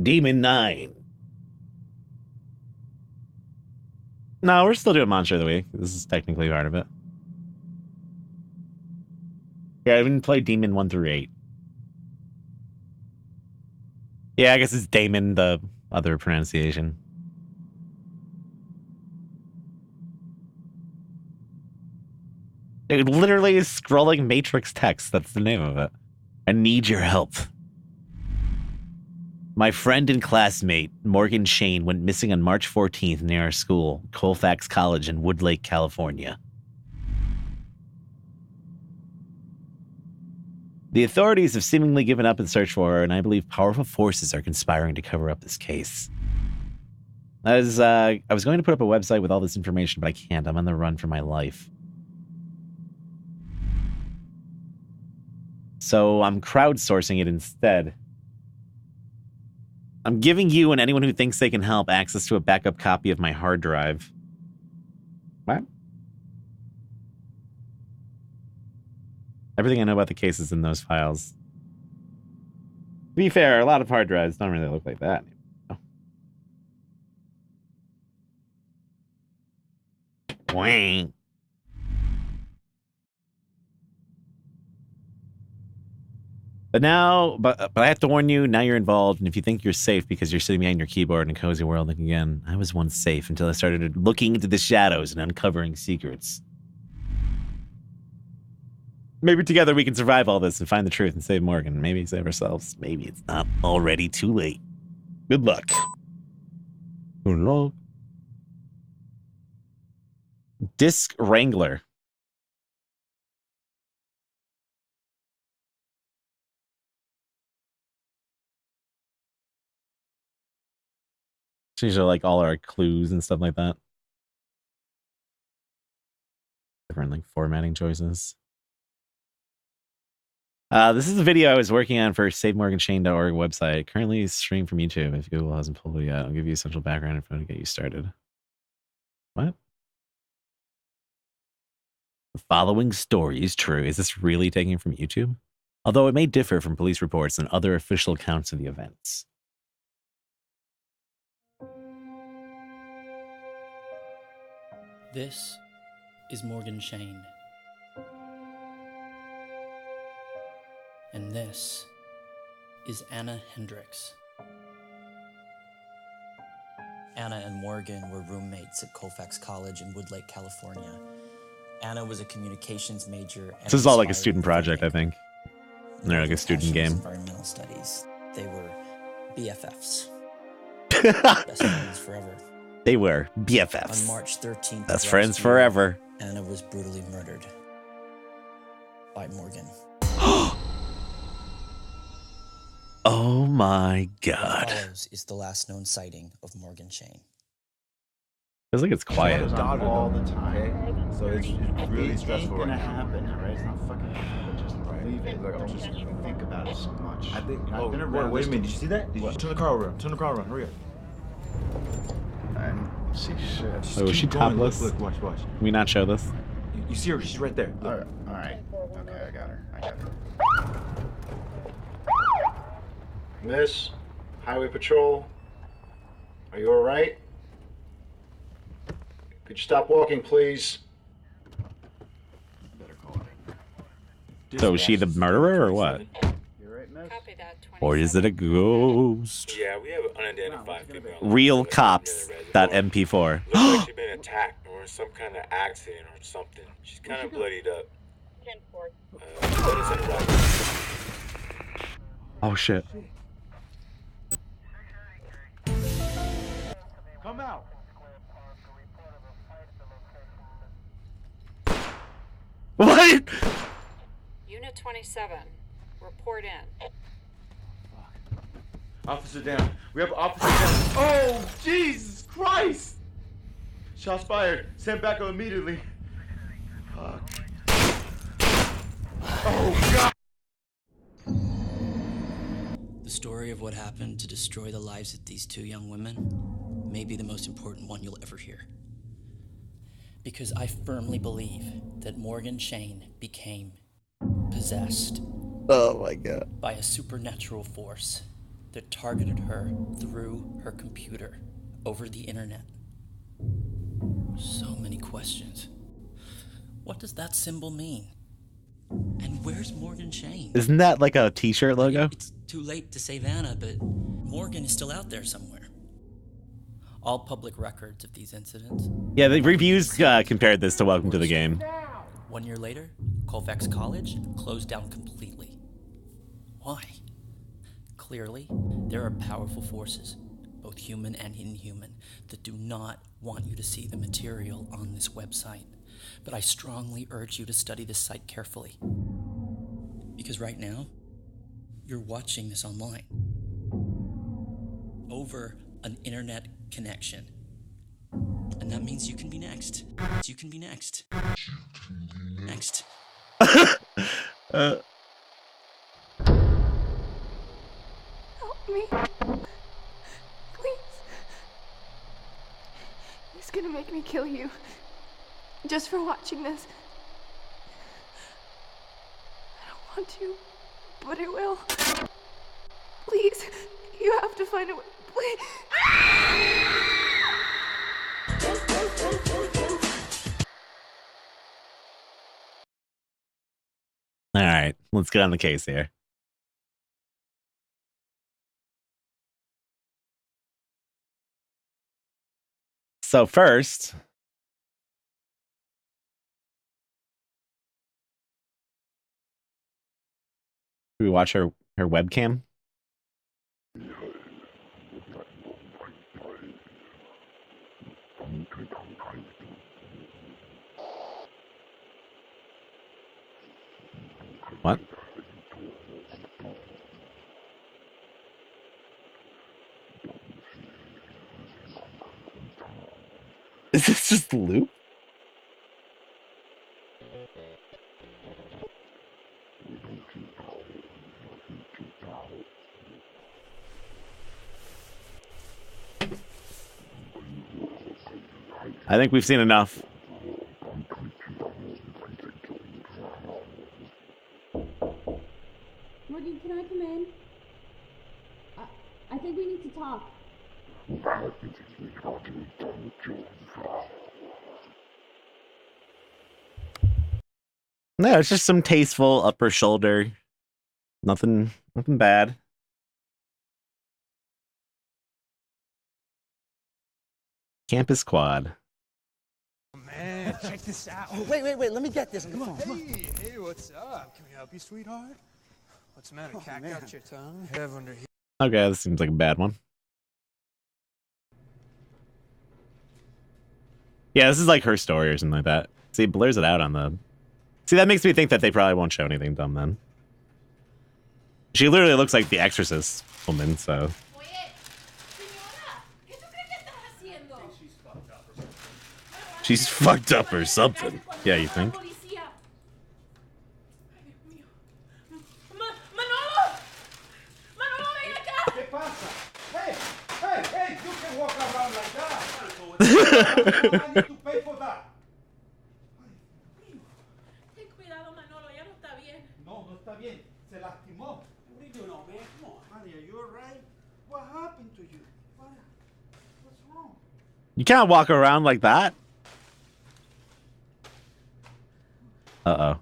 Demon 9. No, we're still doing Monster of the Week. This is technically part of it. Yeah, I didn't play Demon 1 through 8. Yeah, I guess it's Daemon, the other pronunciation. It literally is scrolling Matrix text. That's the name of it. I need your help. My friend and classmate, Morgan Shane, went missing on March 14th near our school, Colfax College in Woodlake, California. The authorities have seemingly given up in search for her, and I believe powerful forces are conspiring to cover up this case. I was going to put up a website with all this information, but I can't. I'm on the run for my life. So I'm crowdsourcing it instead. I'm giving you and anyone who thinks they can help access to a backup copy of my hard drive. What? Everything I know about the case is in those files. To be fair, a lot of hard drives don't really look like that. Wang. But I have to warn you, now you're involved, and if you think you're safe because you're sitting behind your keyboard in a cozy world, like again, I was once safe until I started looking into the shadows and uncovering secrets. Maybe together we can survive all this and find the truth and save Morgan. Maybe save ourselves. Maybe it's not already too late. Good luck. Good luck. Disc Wrangler. These are like all our clues and stuff like that. Different like formatting choices. This is a video I was working on for SaveMorganShane.org website. Currently streamed from YouTube. If Google hasn't pulled it yet, I'll give you essential background info to get you started. What? The following story is true. Is this really taken from YouTube? Although it may differ from police reports and other official accounts of the events. This is Morgan Shane. And this is Anna Hendricks. Anna and Morgan were roommates at Colfax College in Woodlake, California. Anna was a communications major. This is all like a student project, I think. They're like a student game. Environmental studies. They were BFFs. Best friends forever. They were BFFs. On March 13th, best friends forever. Anna was brutally murdered by Morgan. Oh my god. What follows is the last known sighting of Morgan Shane. Feels like it's quiet. All the time. So it's really stressful right It's gonna now. happen, all right? It's not fucking happen. Just believe it. Like, I'm Don't just- even think about it so much. I think. I've Oh, been around wait a this minute. Did you see that? Did you What? turn the car around? Turn the car around. Hurry up. I didn't see shit. Just Oh, is keep she going. topless? Look, watch. Can we not show this? You see her? She's right there. Look. All right. Okay, I got her. Miss, Highway Patrol, are you all right? Could you stop walking, please? Better call her. So is she the murderer or what? You all right, miss? Copy that. Or is it a ghost? Yeah, we have an unidentified female. Real cops. .mp4. Looks like she's been attacked or in some kind of accident or something. She's kind of bloodied up. 10-4. What is it like? Oh shit. Come out. What? Unit 27. Report in. Officer down. We have officer down. Oh, Jesus Christ! Shots fired. Send back up immediately. Fuck. Oh, God! The story of what happened to destroy the lives of these two young women may be the most important one you'll ever hear. Because I firmly believe that Morgan Shane became possessed Oh my god. by a supernatural force that targeted her through her computer over the internet. So many questions. What does that symbol mean? And where's Morgan Shane? Isn't that like a t-shirt logo? It's too late to save Anna, but Morgan is still out there somewhere. All public records of these incidents. Yeah, the reviews compared this to Welcome to the Game. 1 year later, Colfax College closed down completely. Why? Clearly, there are powerful forces, both human and inhuman, that do not want you to see the material on this website. But I strongly urge you to study this site carefully. Because right now, you're watching this online. Over an internet connection. And that means you can be next. You can be next. Next. Help me. Please. He's gonna make me kill you. Just for watching this. I don't want to, but I will. Please. You have to find a way. Please. All right, let's get on the case here. So first, we watch her webcam. What? Is this just the loop? I think we've seen enough. Morgan, can I come in? I think we need to talk. No, it's just some tasteful upper shoulder. Nothing bad. Campus quad. Man, check this out. Oh, wait, let me get this. Come on. Hey, what's up? Can we help you, sweetheart? What's the matter? Cat got your tongue? Have under here. Okay, this seems like a bad one. Yeah, this is like her story or something like that. See, it blurs it out on the... See, that makes me think that they probably won't show anything dumb then. She literally looks like the Exorcist woman, so... She's fucked up or something. Yeah, you think? Hey, you can walk around like that. I need to pay for that. Ten cuidado, Manolo, ya no está bien. No está bien. Se lastimó. What are you doing, old man? Come on. Honey, are you alright? What happened to you? What's wrong? You can't walk around like that. Uh-oh.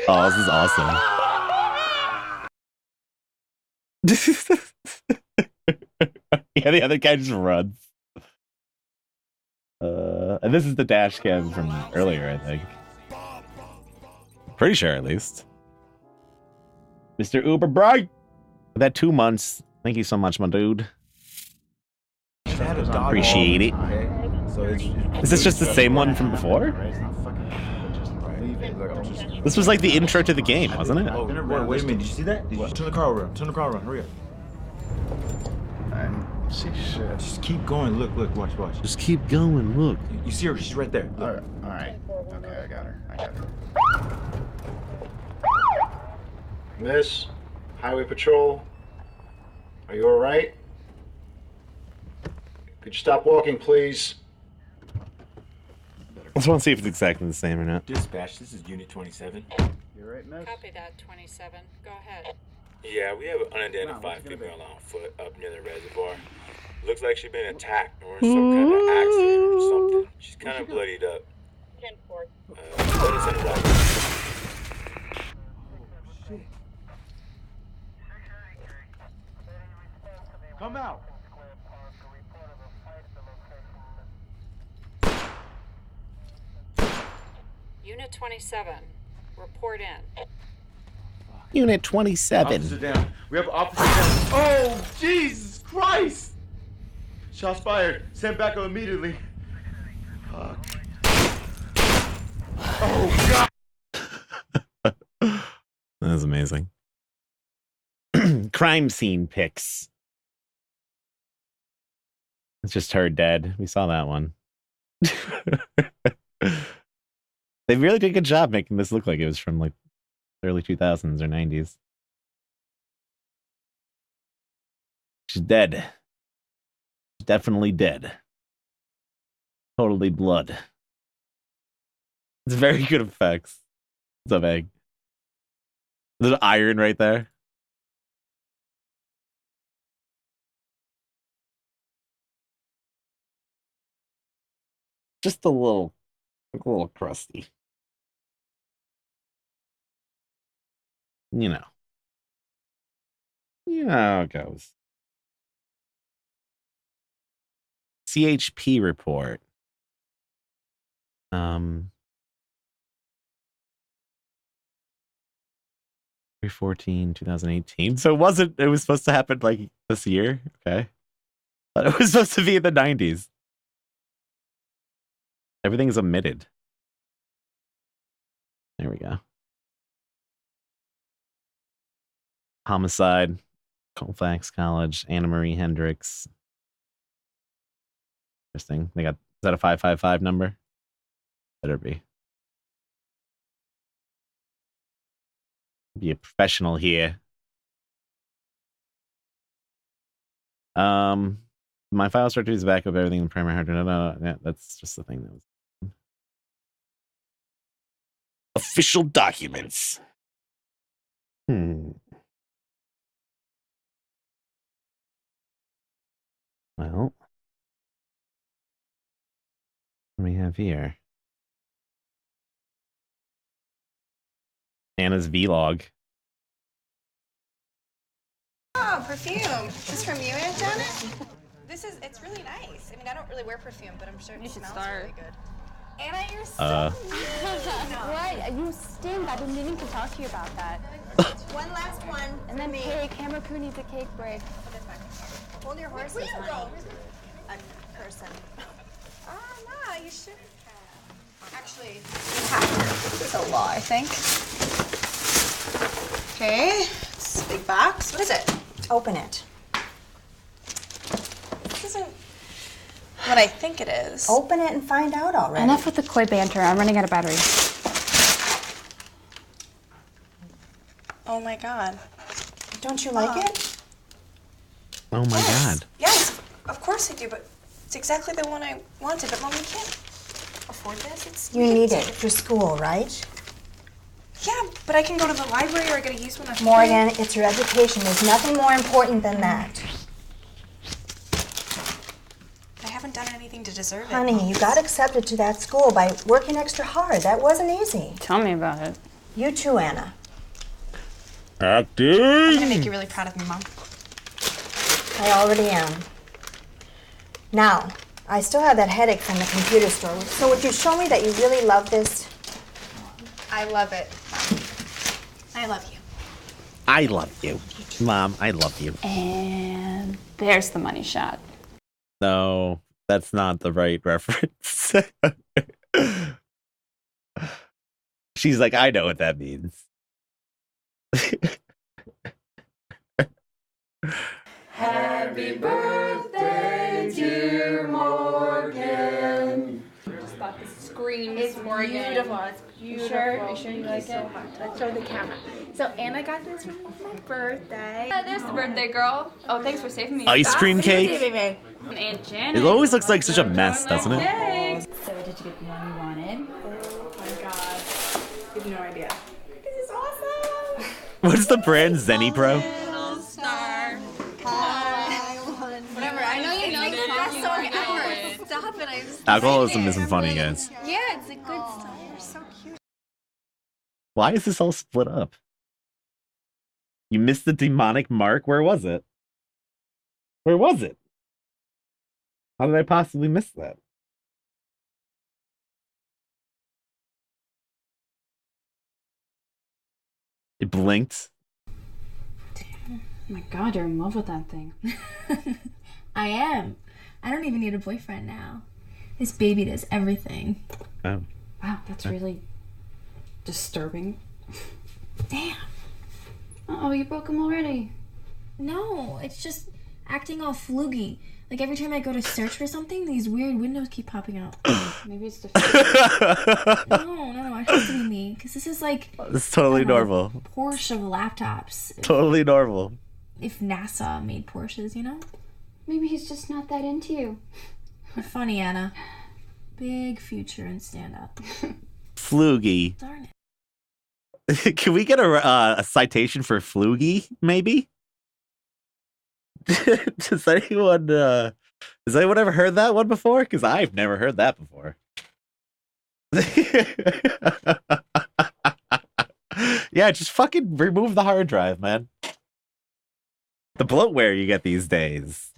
Oh, this is awesome. Yeah, the other guy just runs. And this is the dash cam from earlier, I think. Pretty sure, at least. Mr. Uber Bright! For that 2 months. Thank you so much, my dude. Appreciate it. Is this just the same one from before? This was like the intro to the game, wasn't it? Oh, wait a minute. Did you see that? Turn the car around. Turn the car around. Hurry up. I didn't see shit. Just keep going. Look, watch. Just keep going, look. You see her? She's right there. Look. All right. Okay, I got her. Miss, Highway Patrol, are you all right? Could you stop walking, please? just want to see if it's exactly the same or not. Dispatch, this is Unit 27. You're right, miss? Copy that, 27. Go ahead. Yeah, we have an unidentified female on foot up near the reservoir. Looks like she's been attacked or in some kind of accident or something. She's kind of bloodied up. 10-4. Let us interrupt. Shit. Come out. Unit 27. Report in. Unit 27. Officer down. We have officer down. Oh, Jesus Christ! Shots fired. Send backup immediately. Fuck. Oh, God! That was amazing. Crime scene pics. It's just her dead. We saw that one. They really did a good job making this look like it was from like early 2000s or 90s. She's dead. She's definitely dead. Totally blood. It's very good effects. What's up, Egg? There's an iron right there. Just a little crusty. You know. You know how it goes. CHP report. 2018. So it was supposed to happen like this year. Okay. But it was supposed to be in the 90s. Everything's omitted. There we go. Homicide, Colfax College, Anna Marie Hendricks. Interesting. Is that a 555 number? Better be. Be a professional here. My file structure is back of everything in primary hard drive. No, yeah, that's just the thing that was. Official documents. Well, what do we have here? Anna's vlog. Oh, perfume. Is this from you, Aunt Janet? It's really nice. I mean, I don't really wear perfume, but I'm sure it smells really good. Anna, you're so What? You stink. I've been meaning to talk to you about that. One last one. And then cake. Hammer Crew needs a cake break. Hold your horses, honey. A person. Oh, no, you shouldn't have. Actually, you have to. This is a law, I think. Okay. It's a big box. What is it? Open it. This isn't what I think it is. Open it and find out already. Enough with the coy banter. I'm running out of battery. Oh my God. Don't you like it? Oh my God. Yes, of course I do, but it's exactly the one I wanted. But Mom, we can't afford this. You need it for school, right? Yeah, but I can go to the library or I gotta use one after. Morgan, it's your education. There's nothing more important than that. I haven't done anything to deserve it. Honey, you got accepted to that school by working extra hard. That wasn't easy. Tell me about it. You too, Anna. Acting. I'm gonna make you really proud of me, Mom. I already am. Now, I still have that headache from the computer store. So would you show me that you really love this? I love it. I love you. I love you. Mom, I love you. And there's the money shot. No, that's not the right reference. She's like, I know what that means. Happy birthday, dear Morgan. Just thought the screen dreams, It's Morgan. beautiful. It's beautiful. Are you sure you like it? Let's show the camera. So Anna got this for my birthday. There's the birthday girl. Oh, thanks for saving me. Ice cream cake? And Janet. It always looks like such a mess, doesn't it? So did you get the one you wanted? Oh my god. You have no idea. This is awesome. What's the brand? Zenny Pro? Little star. Whatever. I know you know It's like the best song ever. Stop it. Alcoholism isn't funny, guys. Yeah, it's a good song. You're so cute. Why is this all split up? You missed the demonic mark? Where was it? Where was it? How did I possibly miss that? It blinked. Oh my god, you're in love with that thing. I am. I don't even need a boyfriend now. This baby does everything. Oh. Wow, that's really disturbing. Damn. Oh, you broke him already. No, it's just acting all flugy. Like every time I go to search for something, these weird windows keep popping up. Maybe it's the No, it has to be me. Because this is like... It's totally normal. Porsche of laptops. Totally normal. If NASA made Porsches, you know? Maybe he's just not that into you. You're funny, Anna. Big future in stand-up. Flugy. Darn it. Can we get a citation for flugy, maybe? Does anyone ever heard that one before? Because I've never heard that before. Yeah, just fucking remove the hard drive, man. The bloatware you get these days.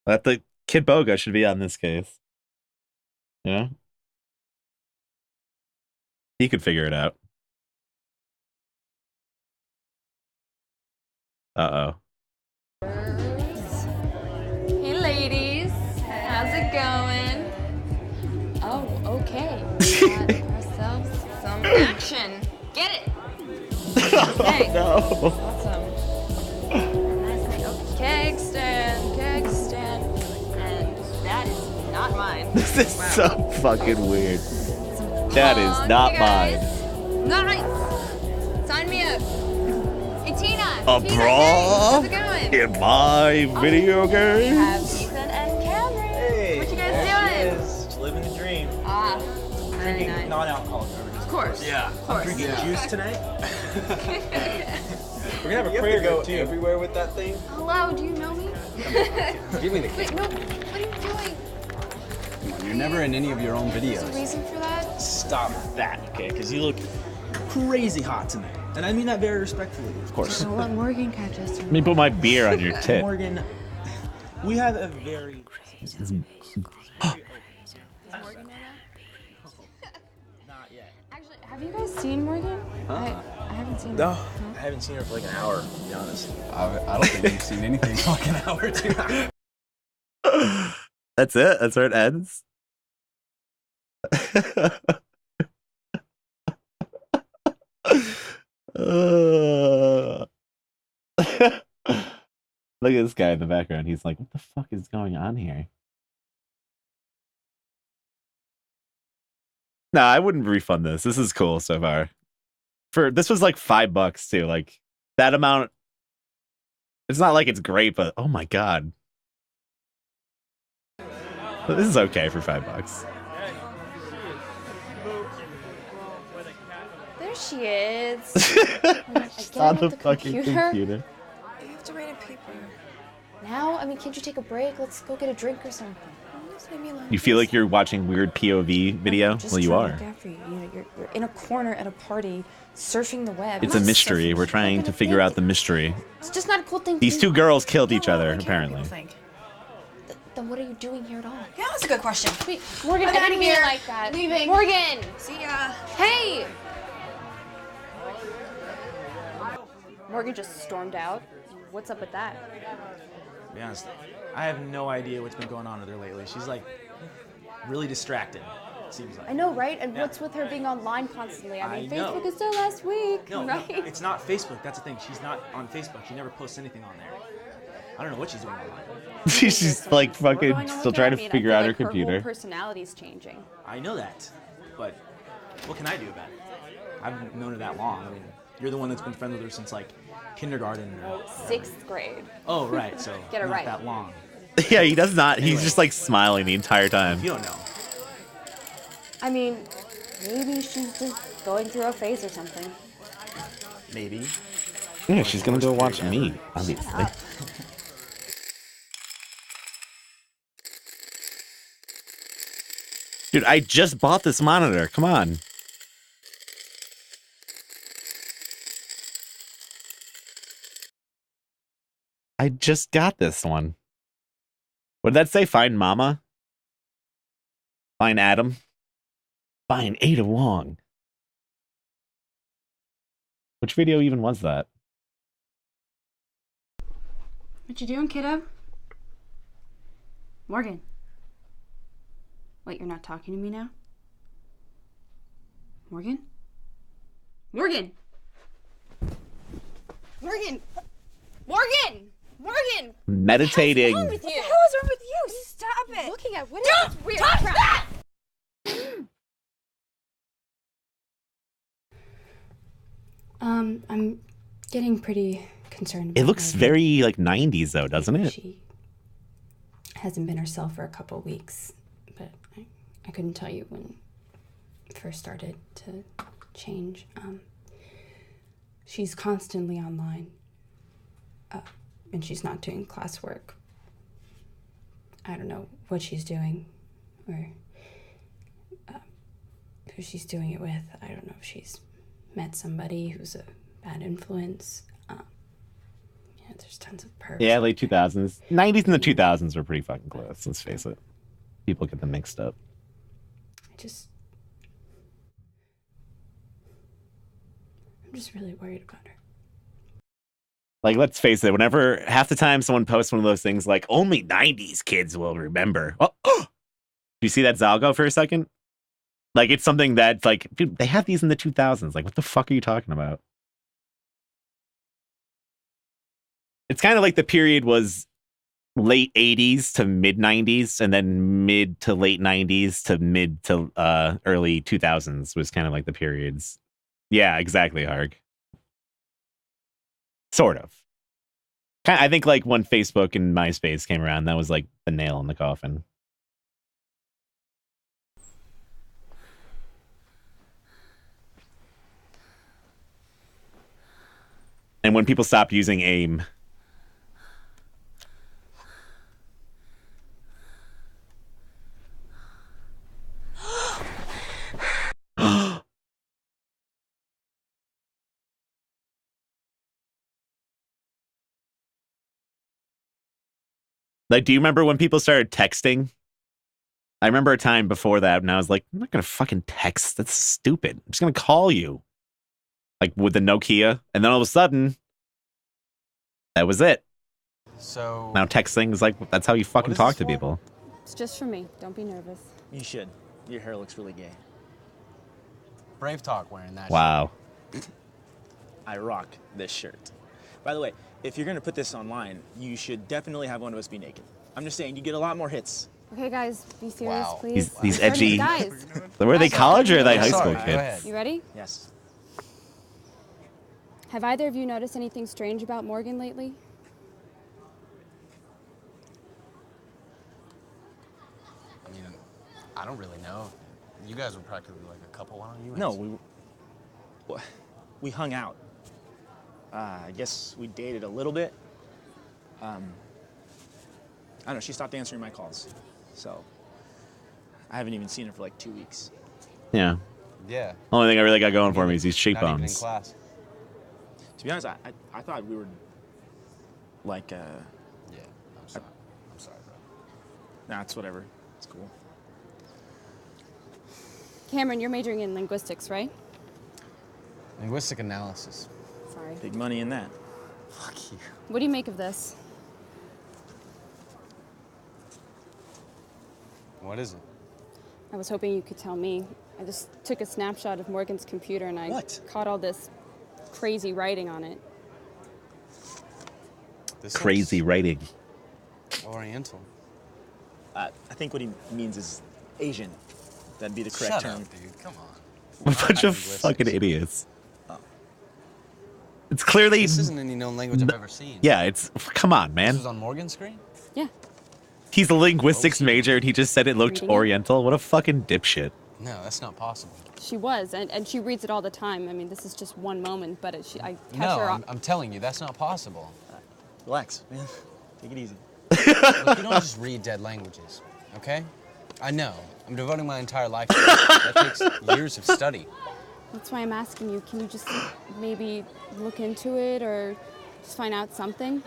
That the Kid Boga should be on this case. You know? He could figure it out. Uh-oh. Hey, ladies. How's it going? Oh, okay. We got ourselves some action. Get it. Okay. Oh, no. Awesome. Keg stand, and that is not mine. This is so fucking weird. That is not mine. Nice. Sign me up. Hey, Tina. A bra How's it going? in my video We have game? Ethan and Cameron. Hey, What you guys there doing? she is, just living the dream. Ah, very Drinking nice. non-alcoholic beverages. Of course. Yeah. Of course. I'm drinking juice tonight. We're gonna have a You prayer have to go too. everywhere with that thing. Hello, do you know me? Give me the Wait, cake. no. What are you doing? Come on, you're never in any of your own There's a videos. reason for that? Stop that, okay? Because you look crazy hot tonight. And I mean that very respectfully, of course. Don't let Morgan catch us. Let me put my beer on your tit. Morgan, we have a very... Actually, have you guys seen Morgan? Huh? I haven't seen No, her. I haven't seen her for like an hour, to be honest. I don't think you've seen anything for like an hour, too. That's it? That's where it ends? Look at this guy in the background. He's like, what the fuck is going on here? No, I wouldn't refund this. This is cool so far. This was like $5 too. Like that amount. It's not like it's great, but oh my god. But this is okay for $5. There she is. It's on the fucking computer. You have to write a paper. Now? I mean, can't you take a break? Let's go get a drink or something. Just leave me alone. You feel like you're watching weird POV video? Just Well, you trying are. to look after you. You know, you're in a corner at a party, surfing the web. It's a mystery. We're trying to figure out the mystery. It's just not a cool thing to These do. two girls killed each other, apparently. Then what are you doing here at all? Yeah, that's a good question. Wait, Morgan, I'm I outta didn't mean it here. like that. Leaving. Morgan! See ya. Hey! Morgan just stormed out. What's up with that? To be honest, I have no idea what's been going on with her lately. She's like really distracted, it seems like. I know, right? And what's with her being online constantly? I mean, I know. Facebook is still last week, No, right? it's not Facebook. That's the thing. She's not on Facebook. She never posts anything on there. I don't know what she's doing online. She's like We're fucking going on still with trying it. to I mean, figure I out feel her like Her computer. whole personality's changing. I know that. but what can I do about it? I've known her that long. I mean, you're the one that's been friends with her since like kindergarten. Or, 6th grade. oh, right. So Get it not right. that long. Yeah, he does not. Anyway. He's just like smiling the entire time. You don't know. I mean, maybe she's just going through a phase or something. Maybe. Yeah, she's gonna go watch me, obviously. Dude, I just bought this monitor. Come on. I just got this one. What did that say? Find Mama? Find Adam? Find Ada Wong. Which video even was that? What you doing, kiddo? Morgan. Wait, you're not talking to me now? Morgan? Morgan! Morgan! Morgan! Morgan! Meditating. What's wrong with you? What the hell is wrong with you? Stop it! Looking at what is this weird crap? I'm getting pretty concerned. It looks very like 90s though, doesn't it? She hasn't been herself for a couple weeks, but I couldn't tell you when it first started to change. She's constantly online, and she's not doing classwork. I don't know what she's doing, or who she's doing it with. I don't know if she's met somebody who's a bad influence. Yeah, there's tons of perps. Yeah, late 2000s. 90s and the 2000s were pretty fucking close, let's face it. People get them mixed up. I'm just really worried about her. Like, let's face it, whenever half the time someone posts one of those things like, only 90s kids will remember. Oh, do you see that Zalgo for a second? Like, it's something that, like, dude, they had these in the 2000s. Like, what the fuck are you talking about? It's kind of like the period was late 80s to mid 90s, and then mid to late 90s to mid to early 2000s was kind of like the periods. Yeah, exactly, Harg. Sort of. I think like when Facebook and MySpace came around, that was like the nail in the coffin. And when people stopped using AIM. Like, do you remember when people started texting? I remember a time before that, and I was like, I'm not going to fucking text. That's stupid. I'm just going to call you. Like, with the Nokia. And then all of a sudden, that was it. So now texting is like, that's how you fucking talk to people. It's just for me. Don't be nervous. You should. Your hair looks really gay. Brave Talk wearing that Wow. I rock this shirt. By the way, if you're gonna put this online, you should definitely have one of us be naked. I'm just saying, you get a lot more hits. Okay, guys, be serious, please. These edgy. Guys, Were they college or are they high school kids? you ready? Yes. Have either of you noticed anything strange about Morgan lately? I mean, I don't really know. You guys were practically like a couple. Why don't you? No, we hung out. I guess we dated a little bit. I don't know, she stopped answering my calls. So I haven't even seen her for like 2 weeks. Yeah. Yeah. Only thing I really got going for me is these Not even in cheekbones. class. To be honest, I thought we were like, Yeah, I'm sorry. I'm sorry, bro. nah, it's whatever. It's cool. Cameron, you're majoring in linguistics, right? Linguistic analysis. Sorry. Big money in that. Fuck you. What do you make of this? What is it? I was hoping you could tell me. I just took a snapshot of Morgan's computer and I caught all this crazy writing on it. This Crazy writing. Oriental. I think what he means is Asian. That'd be the correct Shut term. up, dude. Come on. A bunch of fucking idiots. It's clearly... This isn't any known language I've ever seen. Yeah, it's... Come on, man. This was on Morgan's screen? Yeah. He's a linguistics major and he just said it looked Reading it? oriental. What a fucking dipshit. No, that's not possible. She was, and she reads it all the time. I mean, this is just one moment, but I catch No, her. I'm telling you, that's not possible. Relax, man. Take it easy. Look, you don't just read dead languages, okay? I know. I'm devoting my entire life to it. That takes years of study. That's why I'm asking you. Can you just maybe look into it or just find out something?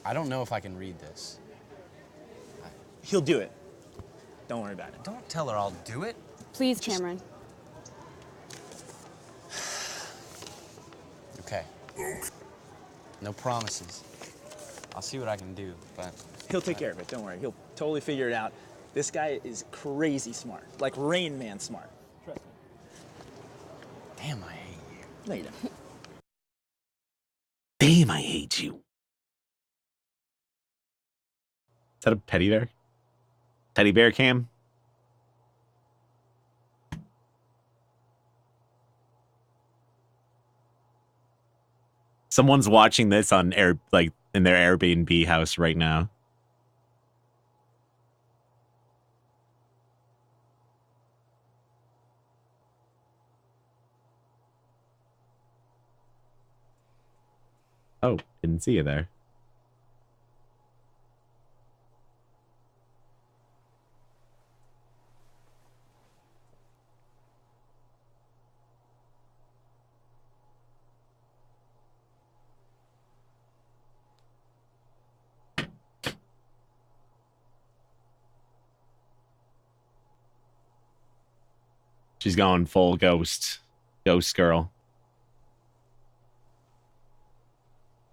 I don't know if I can read this. He'll do it. Don't worry about it. Don't tell her I'll do it. Please, Cameron. Okay. No promises. I'll see what I can do, but... He'll take care of it, don't worry. He'll totally figure it out. This guy is crazy smart. Like Rain Man smart. Trust me. Damn, I hate you. No, you don't. Damn, I hate you. Is that a teddy bear? Teddy bear cam? Someone's watching this on in their Airbnb house right now. Oh, didn't see you there. She's going full ghost girl.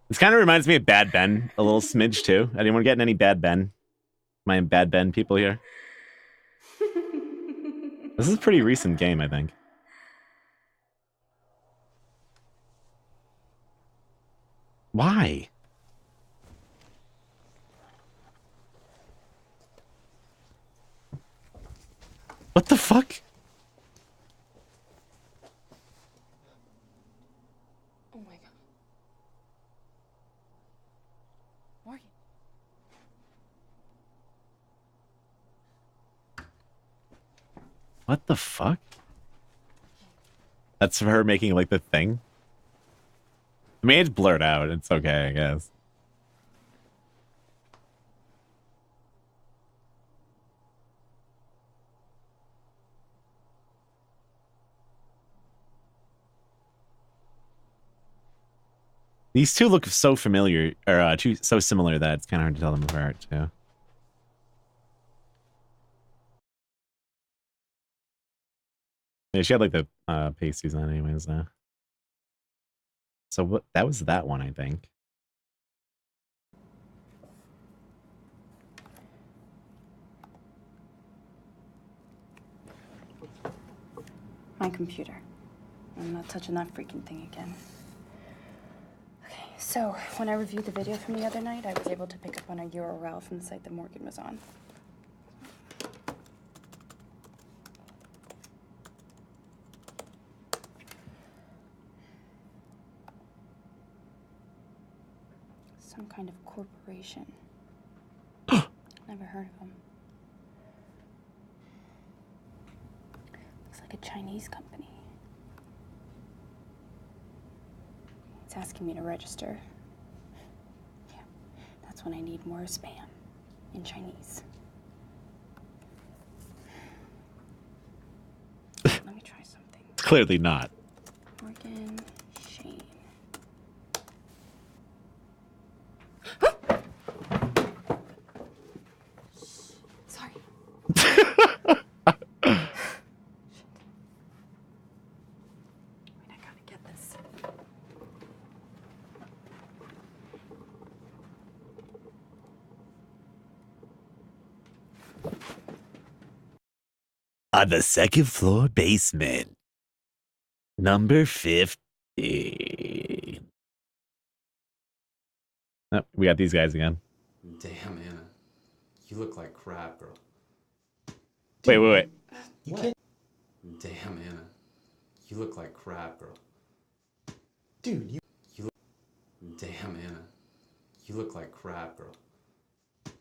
This kind of reminds me of Bad Ben, a little smidge too. Anyone getting any Bad Ben? My Bad Ben people here? This is a pretty recent game, I think. Why? What the fuck? Oh my god. Morgan. What the fuck? That's her making like the thing? I mean, it's blurred out. It's okay, I guess. These two look so familiar, or so similar that it's kind of hard to tell them apart, too. Yeah, she had like the pasties on anyways, though. So what? That was that one, I think. My computer. I'm not touching that freaking thing again. Okay, so when I reviewed the video from the other night, I was able to pick up on a URL from the site that Morgan was on. Some kind of corporation. Never heard of them. Looks like a Chinese company. It's asking me to register. Yeah, that's when I need more spam in Chinese. Let me try something. Clearly not. Morgan Shane. Sorry. Wait, I gotta get this. On the second floor basement. Number 15. Oh, we got these guys again. Damn, Anna. You look like crap, girl. Wait. You can't. Damn, Anna. You look like crap, girl. Dude, you look. Damn, Anna. You look like crap, girl. He's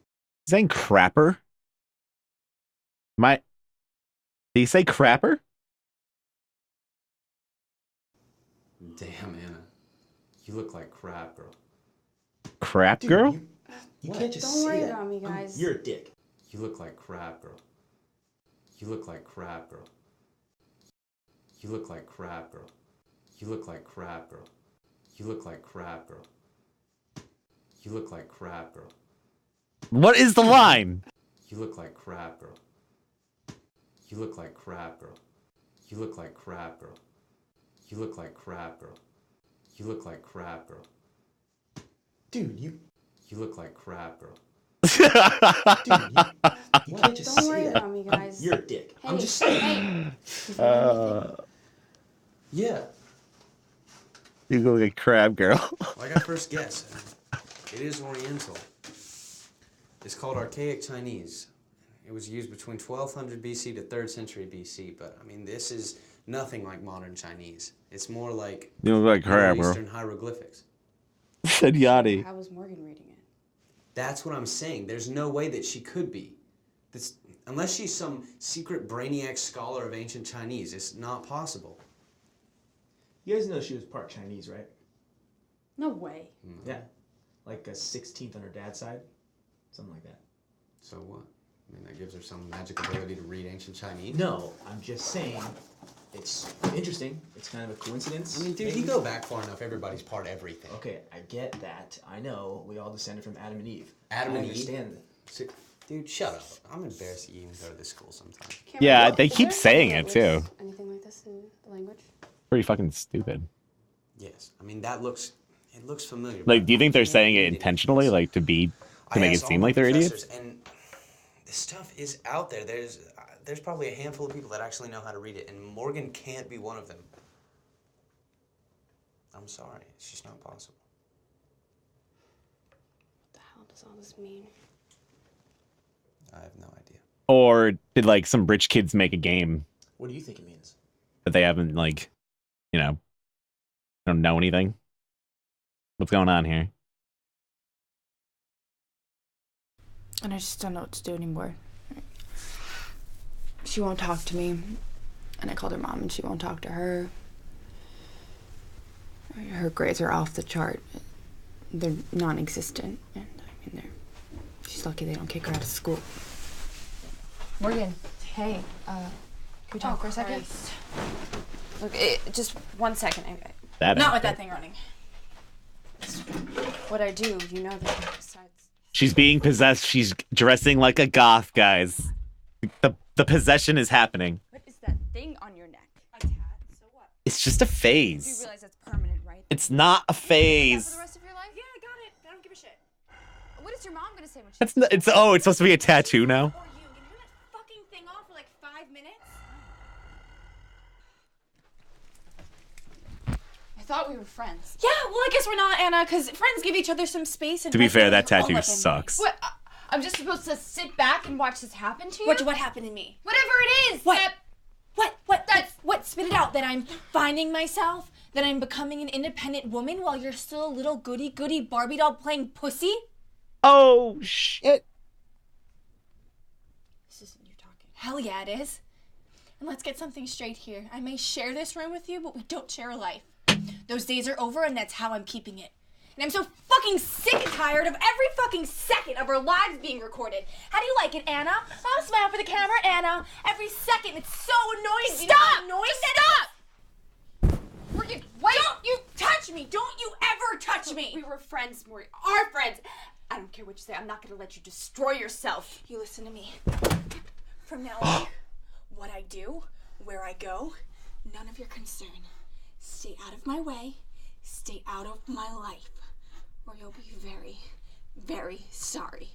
saying crapper? Did he say crapper? Damn, Anna. You look like crap, girl. Crap Dude, girl? you can't just Don't worry say that. about me, guys. You're a dick. You look like crap, girl. You look like crap, girl. You look like crap, girl. You look like crap, girl. You look like crap, girl. You look like crap, girl. What is the line? You look like crap, girl. You look like crap, girl. You look like crap, girl. You look like crap, girl. You look like crap, girl. Dude, you look like crap, girl. Dude, you can't just Don't say worry that. about me, guys. You're a dick. I'm Hey, just saying. Yeah. You go like crab girl. Like I first guessed, it is Oriental. It's called Archaic Chinese. It was used between 1200 BC to 3rd century BC, but I mean, this is nothing like modern Chinese. It's more like You look like crab Middle girl. Eastern hieroglyphics. Said Yachty. How was Morgan reading it? That's what I'm saying. There's no way that she could be. Unless she's some secret brainiac scholar of ancient Chinese, it's not possible. You guys know she was part Chinese, right? No way. Yeah. Like a 16th on her dad's side. Something like that. So what? I mean, that gives her some magic ability to read ancient Chinese? No, I'm just saying it's interesting. It's kind of a coincidence. I mean, dude, maybe. you go back far enough, everybody's part everything. Okay, I get that. I know we all descended from Adam and Eve. Adam I and Eve? understand that. Dude, shut up. I'm embarrassed that you even go to this school sometimes. Yeah, they keep saying it too. Anything like this in the language? Pretty fucking stupid. Yes. I mean, it looks familiar. Like, do you think they're saying it intentionally, like to make it seem like they're idiots? And this stuff is out there. There's probably a handful of people that actually know how to read it, and Morgan can't be one of them. I'm sorry. It's just not possible. What the hell does all this mean? I have no idea. Or did like some rich kids make a game What do you think it means? that they haven't don't know anything? What's going on here? And I just don't know what to do anymore. She won't talk to me. And I called her mom and she won't talk to her. Her grades are off the chart. They're non-existent. And I mean, she's lucky they don't kick her out of school. Morgan, hey, can we talk for a second? Christ. Look, just 1 second. Not with that thing running. What I do, you know that. Besides, She's being possessed. She's dressing like a goth, guys. The possession is happening. what is that thing on your neck? A tat. So what? It's just a You phase. realize that's permanent, right? It's not a For phase. the rest of your life? Yeah, I got it. I don't give a shit. What is your mom gonna say when she? It's not, it's supposed to be a tattoo now. Or you can turn that fucking thing off for like 5 minutes. I thought we were friends. Yeah, well, I guess we're not, Anna, because friends give each other some space. And To be fair, that all tattoo up in sucks. What? I'm just supposed to sit back and watch this happen to you? What happened to me? Whatever it is. What? What? Spit it out. That I'm finding myself. That I'm becoming an independent woman while you're still a little goody Barbie doll playing pussy. Oh shit! This isn't you talking. Hell yeah, it is. And let's get something straight here. I may share this room with you, but we don't share a life. Those days are over, and that's how I'm keeping it. And I'm so fucking sick and tired of every fucking second of our lives being recorded. How do you like it, Anna? I'll smile for the camera, Anna. Every second, it's so annoying. Stop! You know how annoying Stop! Morgan, wait! Don't you touch me! Don't you ever touch me! We were friends, Morgan. Our friends. I don't care what you say. I'm not gonna let you destroy yourself. You listen to me. From now on, what I do, where I go, none of your concern. Stay out of my way. Stay out of my life. Or you'll be very, very sorry.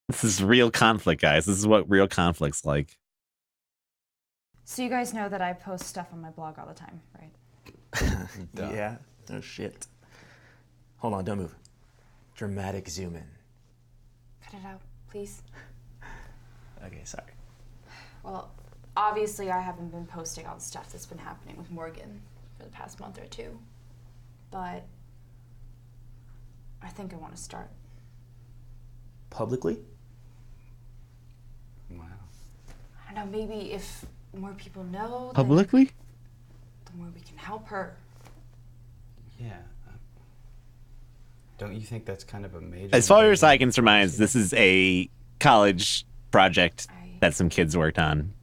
This is real conflict, guys. This is what real conflict's like. So you guys know that I post stuff on my blog all the time, right? Yeah, no shit. Hold on, don't move. Dramatic zoom in. Cut it out, please. Okay, sorry. Well, obviously I haven't been posting all the stuff that's been happening with Morgan for the past month or two, but I think I want to start. Publicly? Wow. I don't know, maybe if more people know, Publicly? the more we can help her. Yeah. Don't you think that's kind of a major... As far as I can surmise, this is a college project that some kids worked on.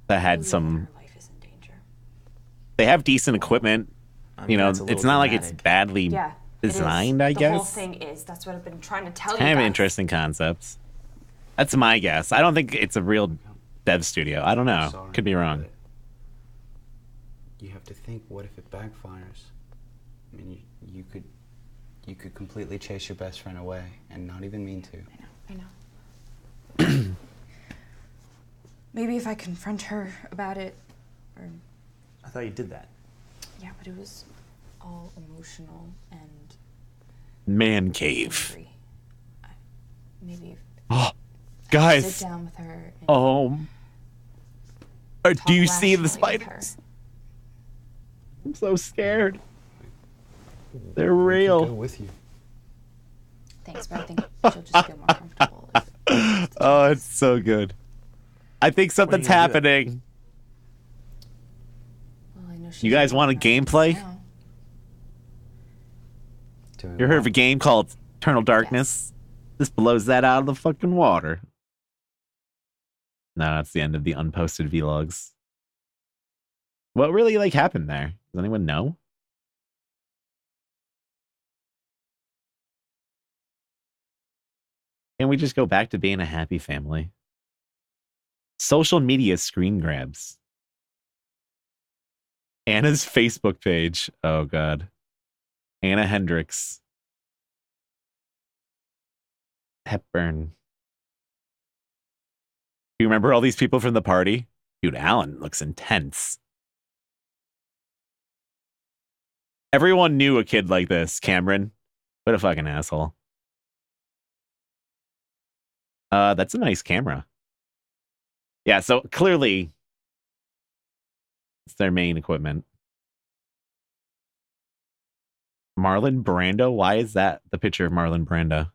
That had some... They have decent equipment. I mean, you know, that's a it's little not like it's dramatic. badly Yeah, it is. designed, I the guess. The whole thing is. That's what I've been trying to tell you Kind of guys. interesting concepts. That's my guess. I don't think it's a real dev studio. I don't know. Sorry, Could be wrong. but you have to think, what if it backfires? I mean, you could completely chase your best friend away and not even mean to. I know. Maybe if I confront her about it, or... I thought you did that. Yeah, but it was all emotional and... Man cave. angry. Maybe if Oh, I guys. sit down with her and Oh. Do you see the rationally with her. spiders? I'm so scared. They're We could real. go with you. Thanks, but I think she'll just feel more comfortable. Oh, it's so good. I think something's gonna do? happening. Well, I know You guys want a gameplay? now. You heard of a game called Eternal Darkness? This blows that out of the fucking water. No, that's the end of the unposted vlogs. What really happened there? Does anyone know? Can we just go back to being a happy family? Social media screen grabs. Anna's Facebook page. Oh, God. Anna Hendricks. Hepburn. Do you remember all these people from the party? Dude, Alan looks intense. Everyone knew a kid like this, Cameron. What a fucking asshole. That's a nice camera. Yeah, so clearly it's their main equipment. Marlon Brando? Why is that the picture of Marlon Brando?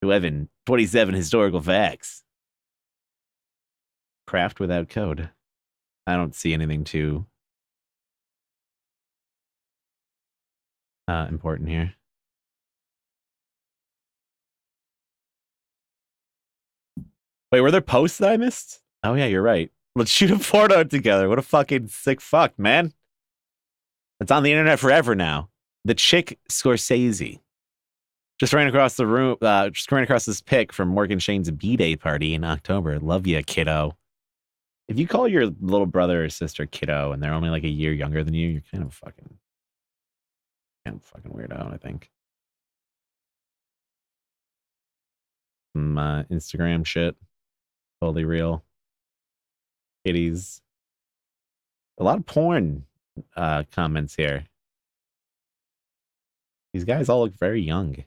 Evan, 27 historical facts. Craft without code. I don't see anything too important here. Wait, were there posts that I missed? Oh yeah, you're right. Let's shoot a porno together. What a fucking sick fuck, man. It's on the internet forever now. The chick Scorsese. Just ran across the room, just ran across this pic from Morgan Shane's B-Day party in October. Love ya, kiddo. If you call your little brother or sister kiddo and they're only like a year younger than you, you're kind of fucking weirdo, I think. Some Instagram shit. Totally real. Kitties. A lot of porn comments here. These guys all look very young.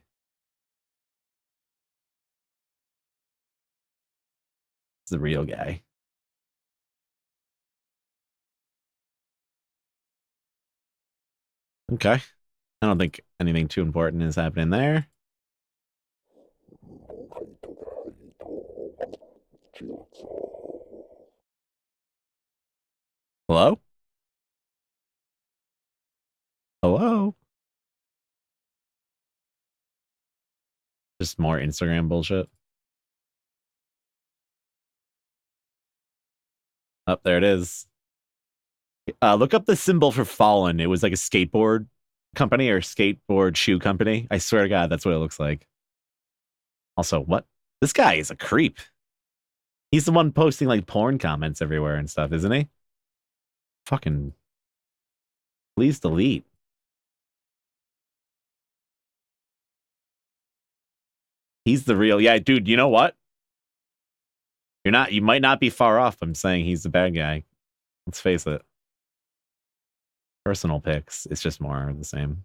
It's the real guy. Okay. I don't think anything too important is happening there. Hello? Hello? Just more Instagram bullshit. Oh, there it is. Look up the symbol for Fallen. It was like a skateboard company or skateboard shoe company. I swear to God, that's what it looks like. Also, what? This guy is a creep. He's the one posting like porn comments everywhere and stuff, isn't he? Fucking. Please delete. He's the real. Yeah, dude, you know what? You might not be far off. I'm saying he's the bad guy. Let's face it. Personal picks. It's just more of the same.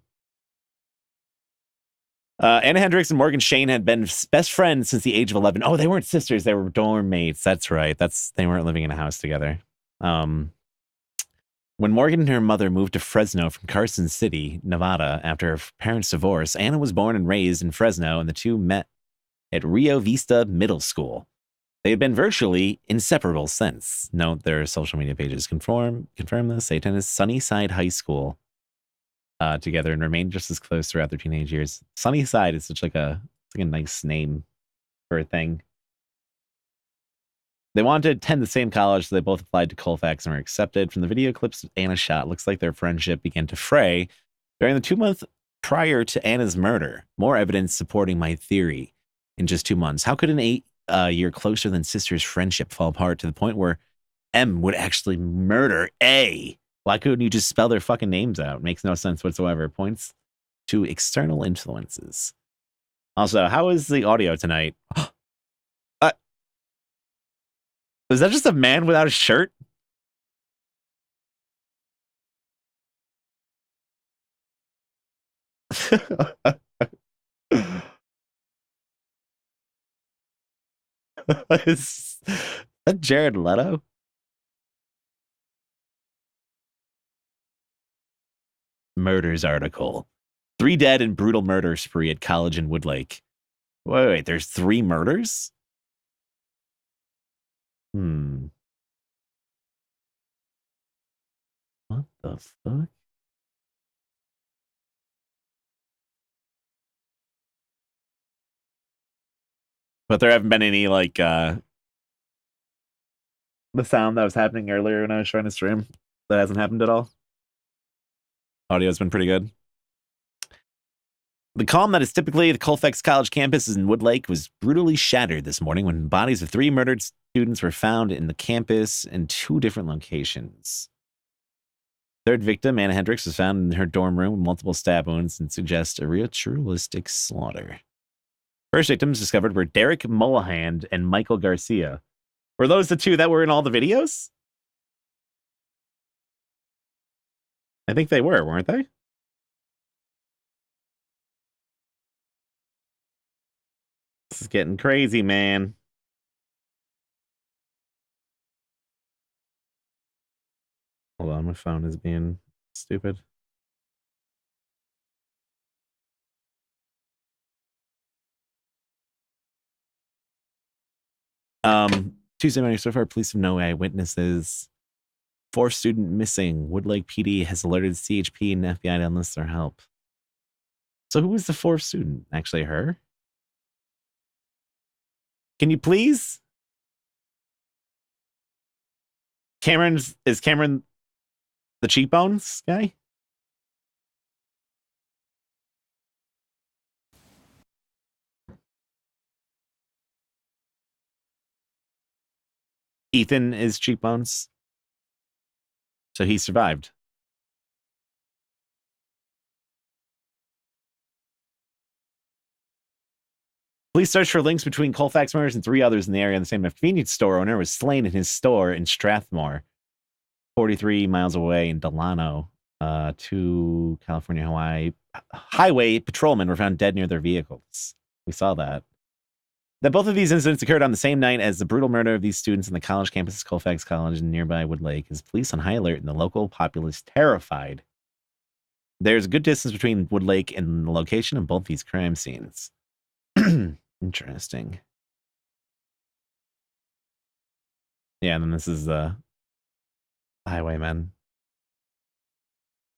Anna Hendricks and Morgan Shane had been best friends since the age of 11. Oh, they weren't sisters. They were dorm mates. That's right. They weren't living in a house together. When Morgan and her mother moved to Fresno from Carson City, Nevada, after her parents' divorce, Anna was born and raised in Fresno, and the two met at Rio Vista Middle School. They had been virtually inseparable since. Note their social media pages confirm this. They attended Sunnyside High School together and remained just as close throughout their teenage years. Sunnyside is such like a nice name for a thing. They wanted to attend the same college, so they both applied to Colfax and were accepted. From the video clips Anna shot, looks like their friendship began to fray during the 2 months prior to Anna's murder. More evidence supporting my theory in just 2 months. How could an 8-year closer than sisters friendship fall apart to the point where M would actually murder A? Why couldn't you just spell their fucking names out? Makes no sense whatsoever. Points to external influences. Also, how is the audio tonight? Was that just a man without a shirt? Is that Jared Leto? Murders article. 3 dead in brutal murder spree at college in Woodlake. Wait, there's 3 murders? What the fuck? But there haven't been any, like, the sound that was happening earlier when I was trying to stream. That hasn't happened at all. Audio's been pretty good. The calm that is typically the Colfax College campus in Woodlake was brutally shattered this morning when bodies of 3 murdered students were found in the campus in 2 different locations. Third victim, Anna Hendricks, was found in her dorm room with multiple stab wounds and suggests a ritualistic slaughter. First victims discovered were Derek Mullahan and Michael Garcia. Were those the 2 that were in all the videos? I think they were, weren't they? This is getting crazy, man. Hold on, my phone is being stupid. Tuesday morning, so far, police have no eyewitnesses. 4th student missing. Woodlake PD has alerted CHP and FBI to enlist their help. So who was the 4th student? Actually, her? Can you please? Is Cameron the cheekbones guy? Ethan is cheekbones. So he survived. Police searched for links between Colfax murders and 3 others in the area. The same convenience store owner was slain in his store in Strathmore, 43 miles away in Delano. 2 California Hawaii highway patrolmen were found dead near their vehicles. We saw that. That both of these incidents occurred on the same night as the brutal murder of these students in the college campus of Colfax College in nearby Woodlake. Is police on high alert and the local populace terrified. There's a good distance between Woodlake and the location of both these crime scenes. Interesting. Yeah, and then this is the highwayman.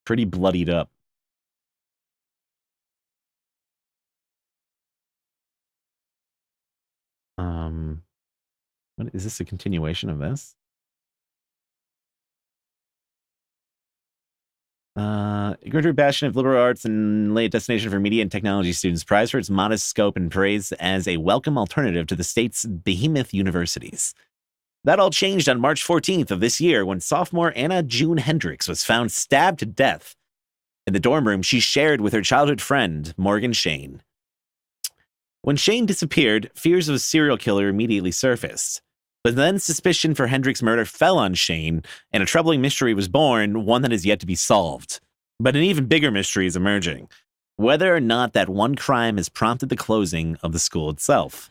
Pretty bloodied up. What is this, a continuation of this? Gertrude Bastion of liberal arts and late destination for media and technology students, prized for its modest scope and praised as a welcome alternative to the state's behemoth universities. That all changed on March 14th of this year when sophomore Anna June Hendricks was found stabbed to death in the dorm room she shared with her childhood friend, Morgan Shane. When Shane disappeared, fears of a serial killer immediately surfaced. But then suspicion for Hendricks' murder fell on Shane, and a troubling mystery was born, one that is yet to be solved. But an even bigger mystery is emerging. Whether or not that one crime has prompted the closing of the school itself.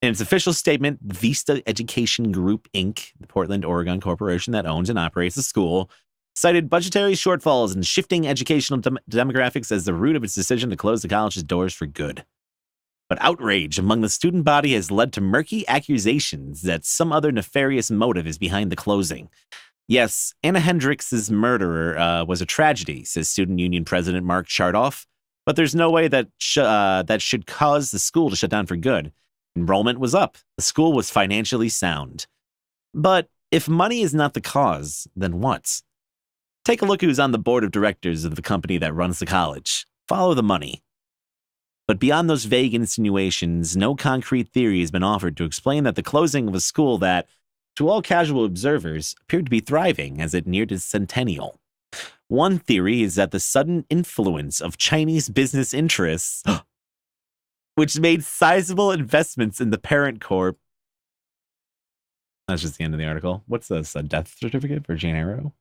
In its official statement, Vista Education Group, Inc., the Portland, Oregon corporation that owns and operates the school, cited budgetary shortfalls and shifting educational demographics as the root of its decision to close the college's doors for good. But outrage among the student body has led to murky accusations that some other nefarious motive is behind the closing. Yes, Anna Hendricks' murderer was a tragedy, says Student Union President Mark Chardoff, but there's no way that that should cause the school to shut down for good. Enrollment was up. The school was financially sound. But if money is not the cause, then what? Take a look who's on the board of directors of the company that runs the college. Follow the money. But beyond those vague insinuations, no concrete theory has been offered to explain that the closing of a school that, to all casual observers, appeared to be thriving as it neared its centennial. One theory is that the sudden influence of Chinese business interests, which made sizable investments in the parent corp. That's just the end of the article. What's this? A death certificate for Jane Arrow?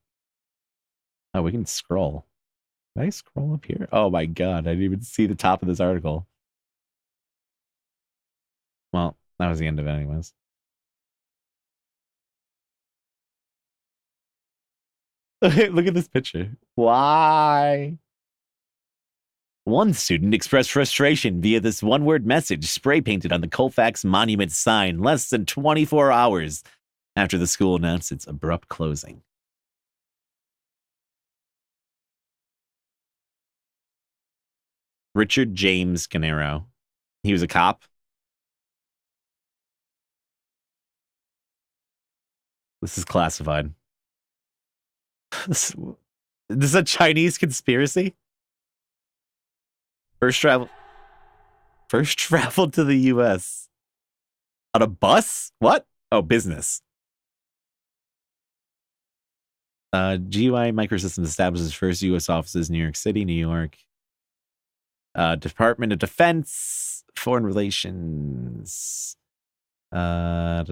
Oh, we can scroll. Did I scroll up here? Oh my god, I didn't even see the top of this article. Well, that was the end of it anyways. Look at this picture. Why? One student expressed frustration via this one-word message spray painted on the Colfax Monument sign less than 24 hours after the school announced its abrupt closing. Richard James Canero. He was a cop. This is classified. This is a Chinese conspiracy? First traveled to the U.S. on a bus? What? Oh, business. GUI Microsystems establishes first U.S. offices in New York City, New York. Department of Defense, Foreign Relations. Tai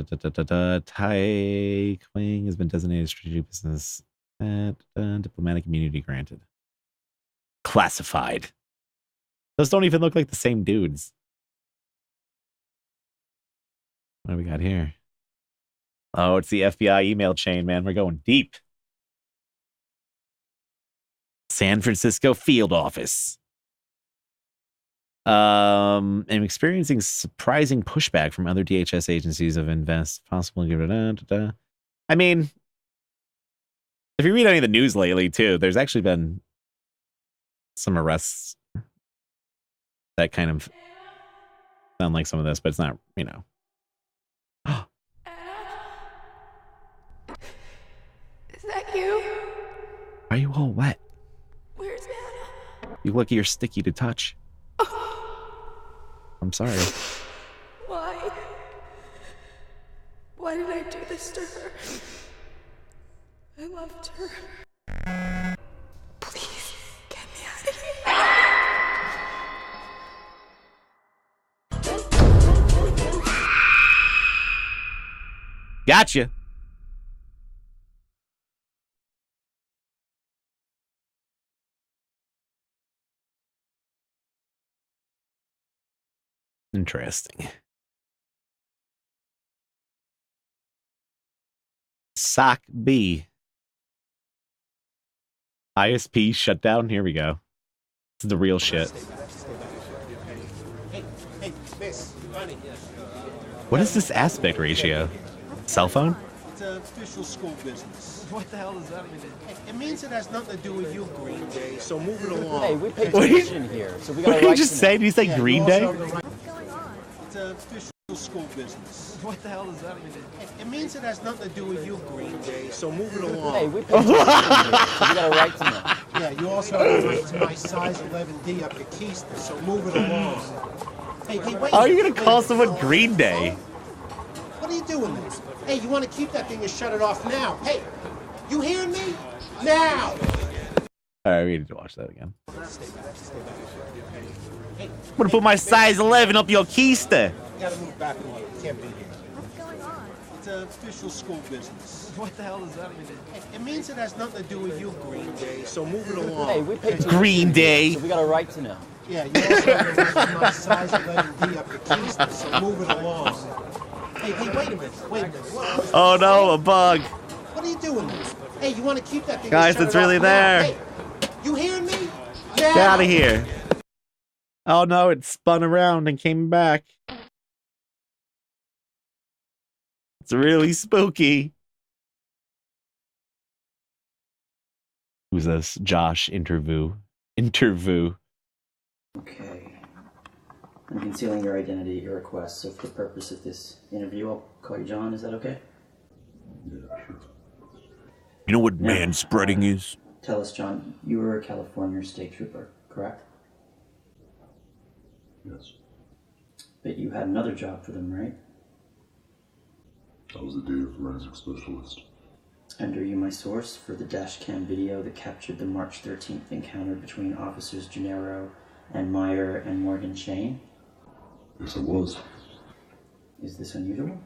Quang has been designated strategic business at diplomatic immunity granted. Classified. Those don't even look like the same dudes. What do we got here? Oh, it's the FBI email chain, man. We're going deep. San Francisco field office. I'm experiencing surprising pushback from other DHS agencies of invest possible. I mean, if you read any of the news lately, too, there's actually been some arrests that kind of sound like some of this, but it's not, you know. Is that you? Why are you all wet? Where's Anna? You look, you're sticky to touch. I'm sorry. Why? Why did I do this to her? I loved her. Please, get me out of here. Gotcha. Interesting. Sock B. ISP shutdown. Here we go. This is the real shit. Hey, miss, honey. What is this aspect ratio? Cell phone? It's an official school business. What the hell does that mean? It means it has nothing to do with you, Green Day, so move it along. Hey, we pay attention here, so we got What did you just say? Did you say Green Day? It's an official school business. What the hell does that mean? It means it has nothing to do with you, Green Day, so move it along. Hey, we pay attention here, so we got a right to know. Yeah, you also have a right to my size 11D up at Keister, so move it along. Hey, wait. How are you going to call someone Green Day? What are you doing there? Hey, you want to keep that thing and shut it off now. Hey, you hear me? Now! All right, we need to watch that again. I'm gonna put my size 11 up your keister. You gotta move back a little. You can't be here. What's going on? It's an official school business. What the hell does that mean? It means it has nothing to do with you, Green Day, so move it along. Hey, we paid Green Day. So we got a right to know. Yeah, you also have the right to my size 11D up your keister, so move it along. Hey, wait a minute. What? Oh no, a bug. What are you doing? Hey, you want to keep that thing? Guys, shut it's it really off now? there. Hey, you hearing me? Get out of here. Oh no, it spun around and came back. It's really spooky. Who's this? Josh Interview. Okay. I'm concealing your identity at your request, so for the purpose of this interview, I'll call you John. Is that okay? You know what man spreading is? Tell us, John, you were a California state trooper, correct? Yes. But you had another job for them, right? I was a data forensic specialist. And are you my source for the dash cam video that captured the March 13th encounter between officers Gennaro and Meyer and Morgan Shane? Yes, I was. Is this unusual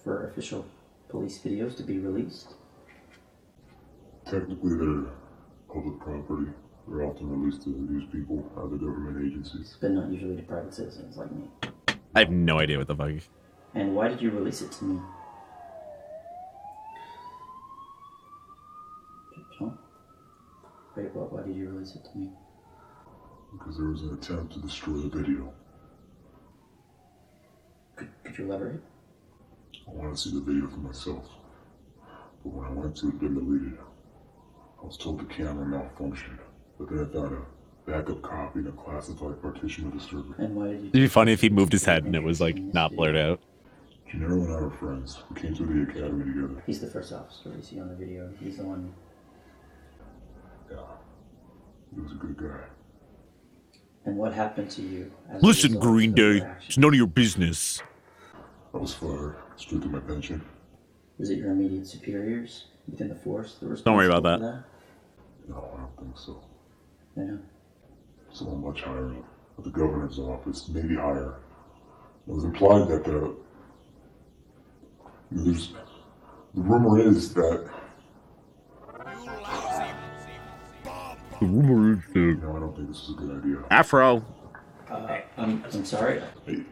for official police videos to be released? Technically, they're public property. They're often released to news people, other government agencies. But not usually to private citizens like me. I have no idea what the fuck. And why did you release it to me? John? Wait, why did you release it to me? Because there was an attempt to destroy the video. Could you elaborate? I wanted to see the video for myself. But when I went to, it been deleted. I was told the camera malfunctioned. But then I found a backup copy in a classified partition of the server. And why did you... It'd be funny if he moved his head and it was like not blurred out. Gennaro and I were friends. We came through the academy together. He's the first officer we see on the video. He's the one... Yeah. He was a good guy. And what happened to you? As Listen, Green Day, it's none of your business. I was fired. Straight to my pension. Was it your immediate superiors within the force that were Don't worry about responsible that. for No, I don't think so. Yeah. Someone much higher up. At the governor's office, maybe higher. It was implied that the rumor is that... The rumor is that... No, I don't think this is a good idea. Afro. I'm sorry? Hey,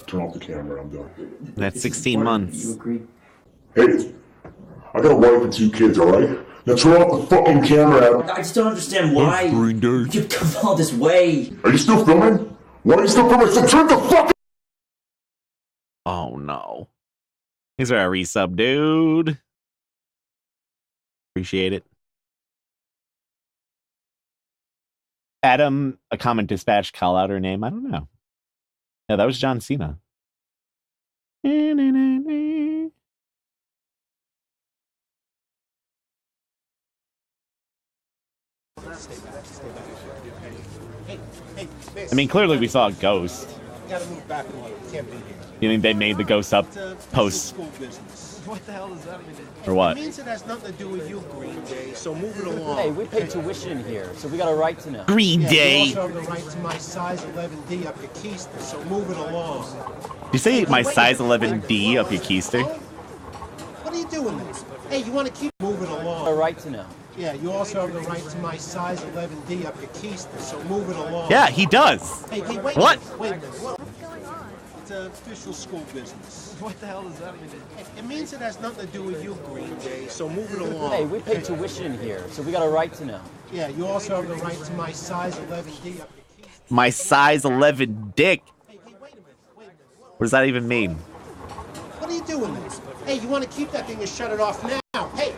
turn off the camera, I'm done. That's 16 months. You agreed. Hey, I got a wife and 2 kids, alright? Now turn off the fucking camera. I just don't understand why you've come all this way. Are you still filming? Why are you still filming? So turn the fuck... Oh no. Thanks for a resub, dude. Appreciate it. Adam, a comment dispatch, call out her name. I don't know. Yeah, that was John Cena. I mean, clearly we saw a ghost. You gotta move back a little. You can't be here. You think they made the ghost up It's a official post school business. What the hell does that mean? or what? It means it has nothing to do with you, Green Day, so move it along. Hey, we paid tuition here, so we got a right to know. Green Day. You also have the right to my size 11D up your keister, so move it along. Did you say my size 11D up your keister? What are you doing this? Hey, you want to keep moving along? A right to know. Yeah, you also have the right to my size 11D up your keister, so move it along. Yeah, he does. Hey, wait What? Wait a minute. What's going on? It's an official school business. What the hell does that mean? It means it has nothing to do with you, Green Day, so move it along. Hey, we paid tuition here, so we got a right to know. Yeah, you also have the right to my size 11D up your keister. My size 11 dick. Hey, wait a minute. What does that even mean? What are you doing this? Hey, you want to keep that thing and shut it off now? Hey,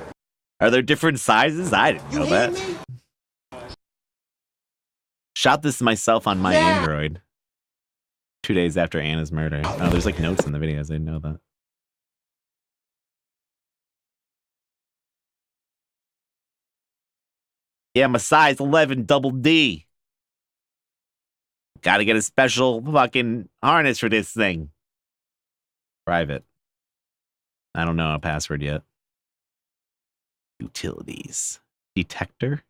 Are there different sizes? I didn't know you that. hear me? Shot this myself on my Android 2 days after Anna's murder. Oh, there's like notes in the videos. I didn't know that. Yeah, I'm a size 11 double D. Gotta get a special fucking harness for this thing. Private. I don't know a password yet. Utilities. detector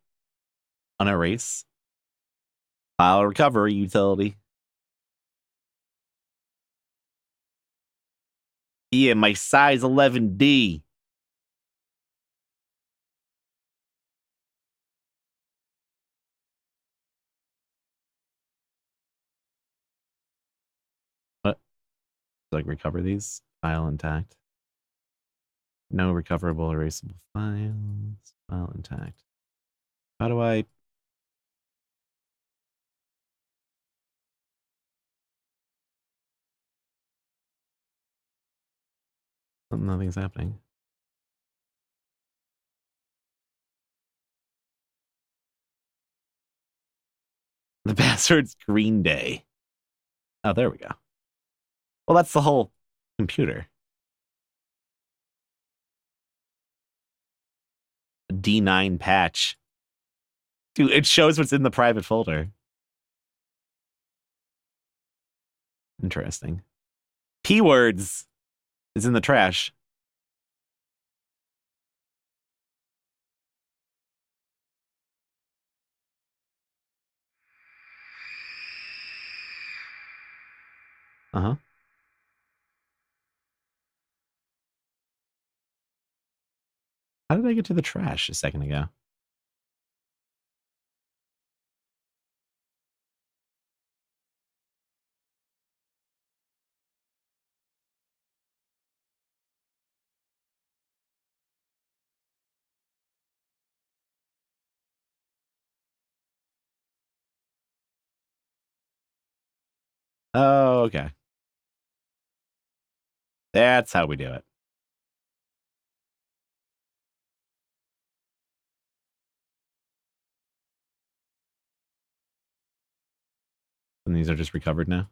on erase. File recovery utility. Yeah, my size 11D. What? Like recover these? File intact. No recoverable erasable files. File intact. How do I... Nothing's happening. The password's Green Day. Oh, there we go. Well, that's the whole computer. D9 patch. Dude, it shows what's in the private folder. Interesting. P-words is in the trash. Uh-huh. How did I get to the trash a second ago? Oh, okay. That's how we do it. And these are just recovered now.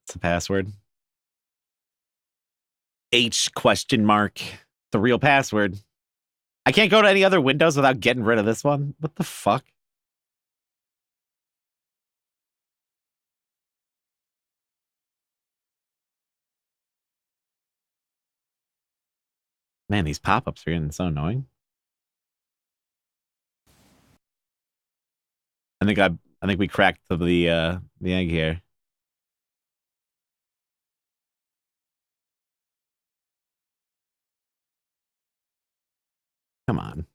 It's a password. H question mark. The real password. I can't go to any other windows without getting rid of this one. What the fuck? Man, these pop-ups are getting so annoying. I think we cracked the egg here. Come on.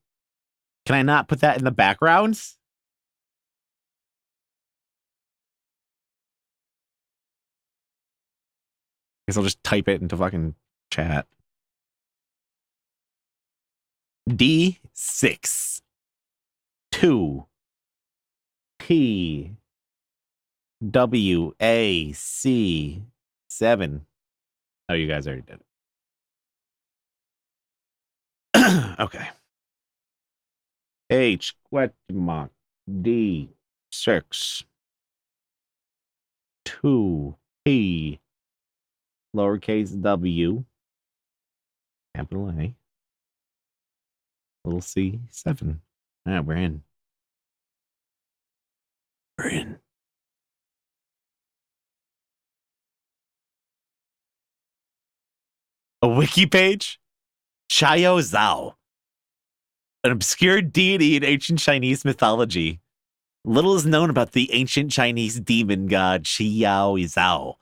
Can I not put that in the background? Guess I'll just type it into fucking chat. D6 2 P WAC 7. Oh, you guys already did it. Okay. H question mark D6 2 P lowercase w capital A little c 7. All right, we're in. We're in. A wiki page? Xiao Zhao, an obscure deity in ancient Chinese mythology. Little is known about the ancient Chinese demon god Xiao Zhao,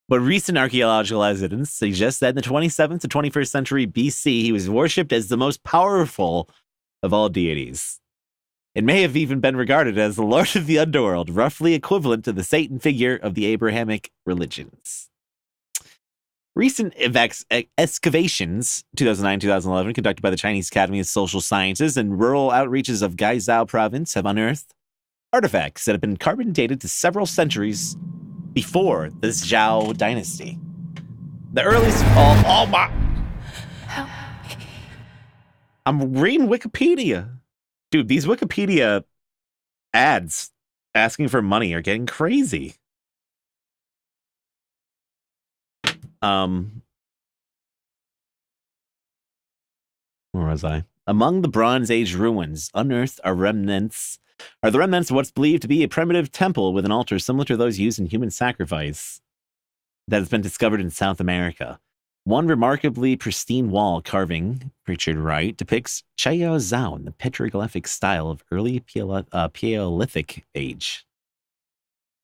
but recent archaeological evidence suggests that in the 27th to 21st century BC, he was worshipped as the most powerful of all deities. It may have even been regarded as the Lord of the Underworld, roughly equivalent to the Satan figure of the Abrahamic religions. Recent excavations, 2009-2011, conducted by the Chinese Academy of Social Sciences and rural outreaches of Guizhou province have unearthed artifacts that have been carbon dated to several centuries before the Zhao dynasty. The earliest... Oh my... I'm reading Wikipedia. Dude, these Wikipedia ads asking for money are getting crazy. Where was I? Among the Bronze Age ruins unearthed are the remnants of what's believed to be a primitive temple with an altar similar to those used in human sacrifice that has been discovered in South America. One remarkably pristine wall carving, Richard Wright, depicts Chayao Zhao in the petroglyphic style of early Paleolithic age.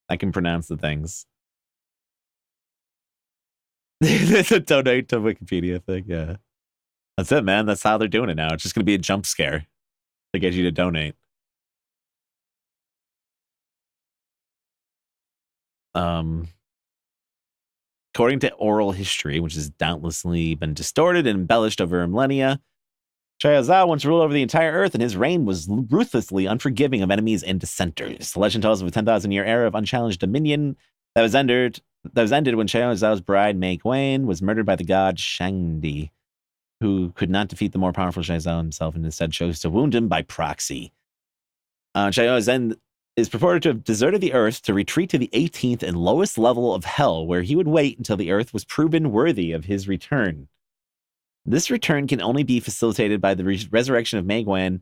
I can pronounce the things. It's a donate to Wikipedia thing, yeah. That's it, man. That's how they're doing it now. It's just going to be a jump scare to get you to donate. According to oral history, which has doubtlessly been distorted and embellished over millennia, Chayao Zhao once ruled over the entire earth, and his reign was ruthlessly unforgiving of enemies and dissenters. The legend tells of a 10,000-year era of unchallenged dominion that was ended when Chayao Zhao's bride, Mei Guan, was murdered by the god Shangdi, who could not defeat the more powerful Chayao Zhao himself and instead chose to wound him by proxy. Chayao then is purported to have deserted the earth to retreat to the 18th and lowest level of hell, where he would wait until the earth was proven worthy of his return. This return can only be facilitated by the resurrection of Mei Guan,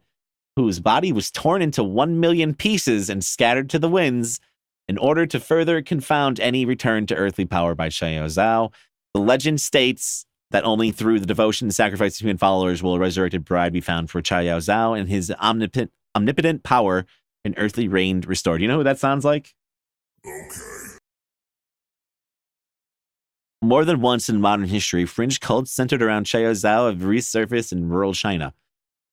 whose body was torn into 1 million pieces and scattered to the winds in order to further confound any return to earthly power by Chayao Zhao. The legend states that only through the devotion and sacrifice of human followers will a resurrected bride be found for Chayao Zhao and his omnipotent power and earthly reign restored. You know who that sounds like? Okay. More than once in modern history, fringe cults centered around Chayao Zhao have resurfaced in rural China.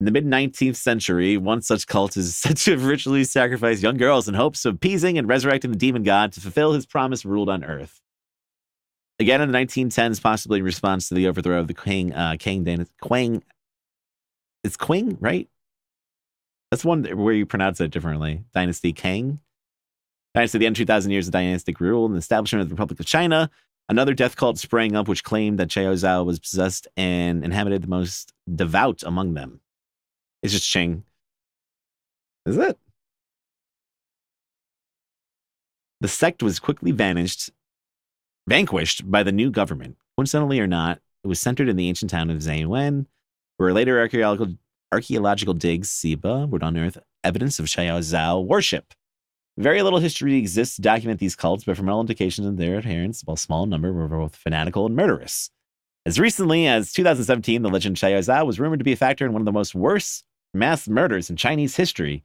In the mid-19th century, one such cult is said to have ritually sacrificed young girls in hopes of appeasing and resurrecting the demon god to fulfill his promise ruled on Earth. Again, in the 1910s, possibly in response to the overthrow of the Qing dynasty. It's Qing, right? That's one where you pronounce it differently. Dynasty Qing. Dynasty, the end of 2,000 years of dynastic rule and the establishment of the Republic of China. Another death cult sprang up which claimed that Chayao Zhao was possessed and inhabited the most devout among them. It's just Qing. Is it? The sect was quickly vanquished by the new government. Coincidentally or not, it was centered in the ancient town of Zhenyuan, where later archaeological digs, Siba, would unearth evidence of Chayao Zhao worship. Very little history exists to document these cults, but from all indications of their adherents, while small in number, were both fanatical and murderous. As recently as 2017, the legend Chayao Zhao was rumored to be a factor in one of the most worst mass murders in Chinese history.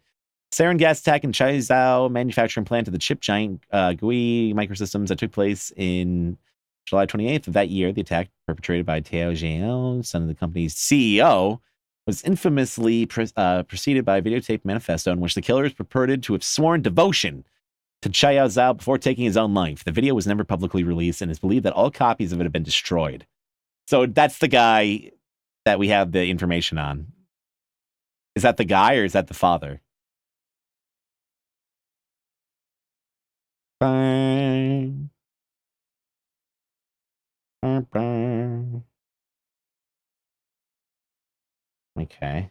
Sarin gas attack in Chayao Zhao manufacturing plant of the chip giant GUI Microsystems that took place in July 28th of that year. The attack, perpetrated by Tao Jiao, son of the company's CEO, was infamously preceded by a videotaped manifesto in which the killers purported to have sworn devotion to Chayao Zhao before taking his own life. The video was never publicly released and is believed that all copies of it have been destroyed. So that's the guy that we have the information on. Is that the guy or is that the father? Bang. Bang, bang. Okay.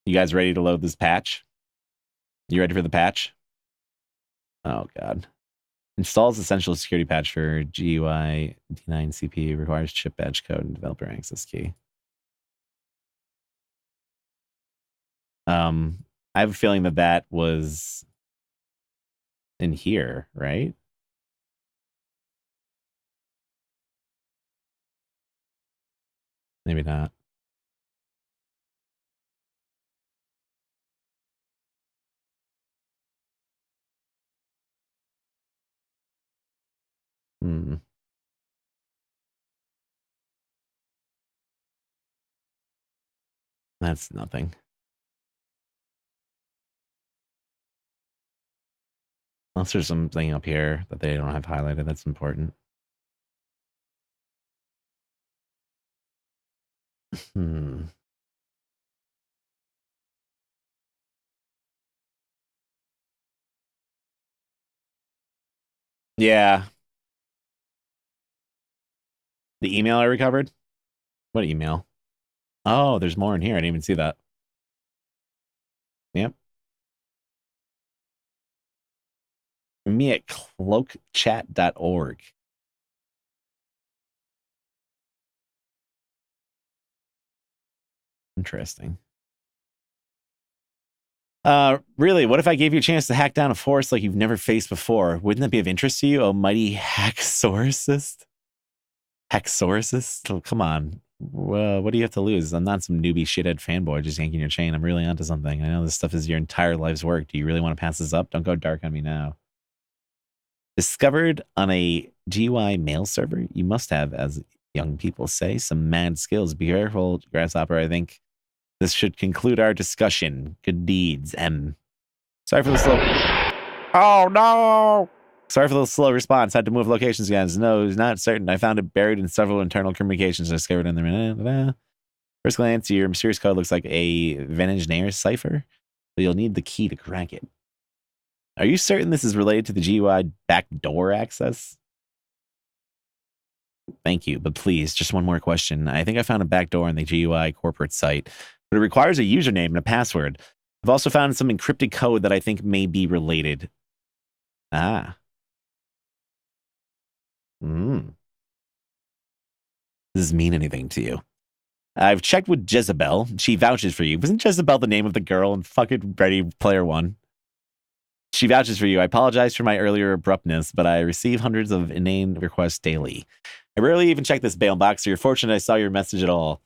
You guys ready to load this patch? You ready for the patch? Oh, God. Installs essential security patch for GUI D9 CPU. Requires chip badge code and developer access key. I have a feeling that was in here, right? Maybe not. That's nothing. Unless there's something up here that they don't have highlighted that's important. Yeah. The email I recovered? What email? Oh, there's more in here. I didn't even see that. Yep. Me at cloakchat.org. Interesting. Really, what if I gave you a chance to hack down a force like you've never faced before? Wouldn't that be of interest to you, oh mighty hacksaurusist? Hexorcist? Oh, come on. Well, what do you have to lose? I'm not some newbie shithead fanboy just yanking your chain. I'm really onto something. I know this stuff is your entire life's work. Do you really want to pass this up? Don't go dark on me now. Discovered on a GUI mail server? You must have, as young people say, some mad skills. Be careful, Grasshopper. I think this should conclude our discussion. Good deeds, M. Sorry for the slow... Oh, no! Sorry for the slow response. Had to move locations again. No, it's not certain. I found it buried in several internal communications discovered in the... First glance, your mysterious code looks like a Venignaire cipher, but you'll need the key to crack it. Are you certain this is related to the GUI backdoor access? Thank you, but please, just one more question. I think I found a backdoor on the GUI corporate site, but it requires a username and a password. I've also found some encrypted code that I think may be related. Ah. Does this mean anything to you? I've checked with Jezebel. She vouches for you. Wasn't Jezebel the name of the girl in fucking Ready Player One? She vouches for you. I apologize for my earlier abruptness, but I receive hundreds of inane requests daily. I rarely even check this bail box, so you're fortunate I saw your message at all.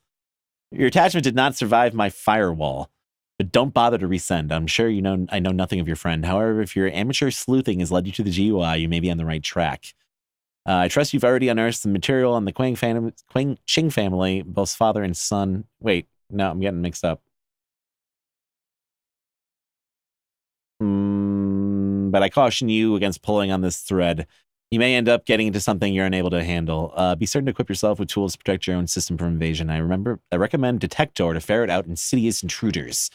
Your attachment did not survive my firewall, but don't bother to resend. I'm sure you know I know nothing of your friend. However, if your amateur sleuthing has led you to the GUI, you may be on the right track. I trust you've already unearthed some material on the Quang Ching family, both father and son. Wait, no, I'm getting mixed up. But I caution you against pulling on this thread. You may end up getting into something you're unable to handle. Be certain to equip yourself with tools to protect your own system from invasion. I recommend Detector to ferret out insidious intruders.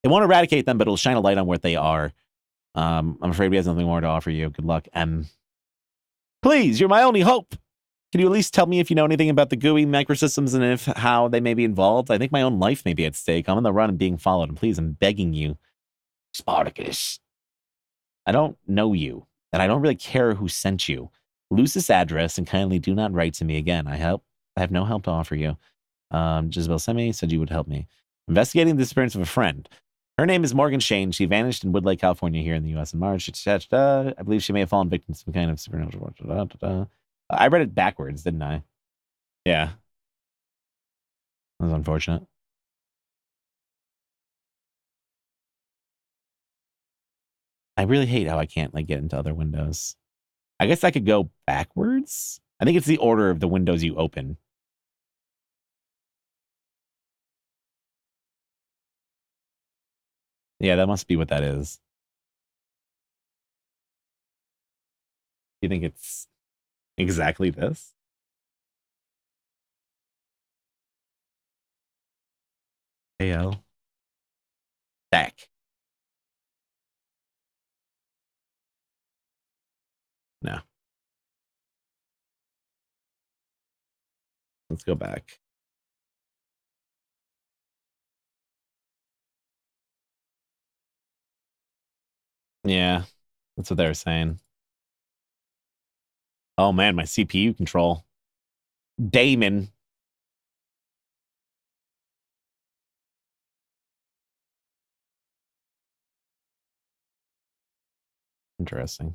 It won't eradicate them, but it'll shine a light on what they are. I'm afraid we have nothing more to offer you. Good luck, M. Please, you're my only hope. Can you at least tell me if you know anything about the GUI microsystems and how they may be involved? I think my own life may be at stake. I'm on the run and being followed. And please, I'm begging you. Spartacus. I don't know you, and I don't really care who sent you. Lose this address and kindly do not write to me again. I have no help to offer you. Jezebel Semi said you would help me. Investigating the disappearance of a friend. Her name is Morgan Shane. She vanished in Woodlake, California, here in the U.S. in March. I believe she may have fallen victim to some kind of supernatural... I read it backwards, didn't I? Yeah. That was unfortunate. I really hate how I can't get into other windows. I guess I could go backwards. I think it's the order of the windows you open. Yeah, that must be what that is. You think it's exactly this? AL. Back. No. Let's go back. Yeah, that's what they were saying. Oh man, my CPU control. Daemon. Interesting.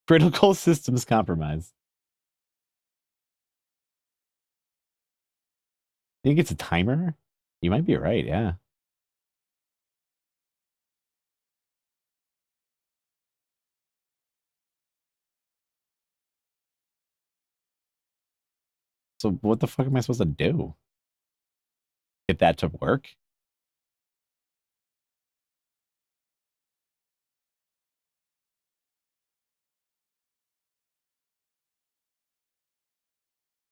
Critical systems compromise. You think it's a timer? You might be right, yeah. So what the fuck am I supposed to do? Get that to work?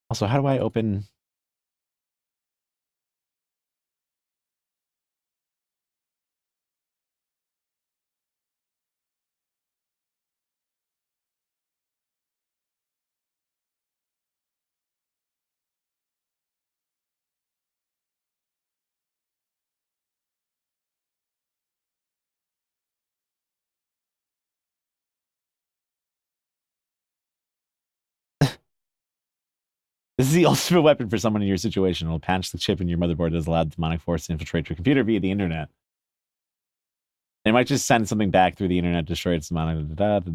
Also, how do I open... This is the ultimate weapon for someone in your situation. It'll patch the chip in your motherboard that has allowed demonic force to infiltrate your computer via the internet. They might just send something back through the internet, destroy its demonic... Where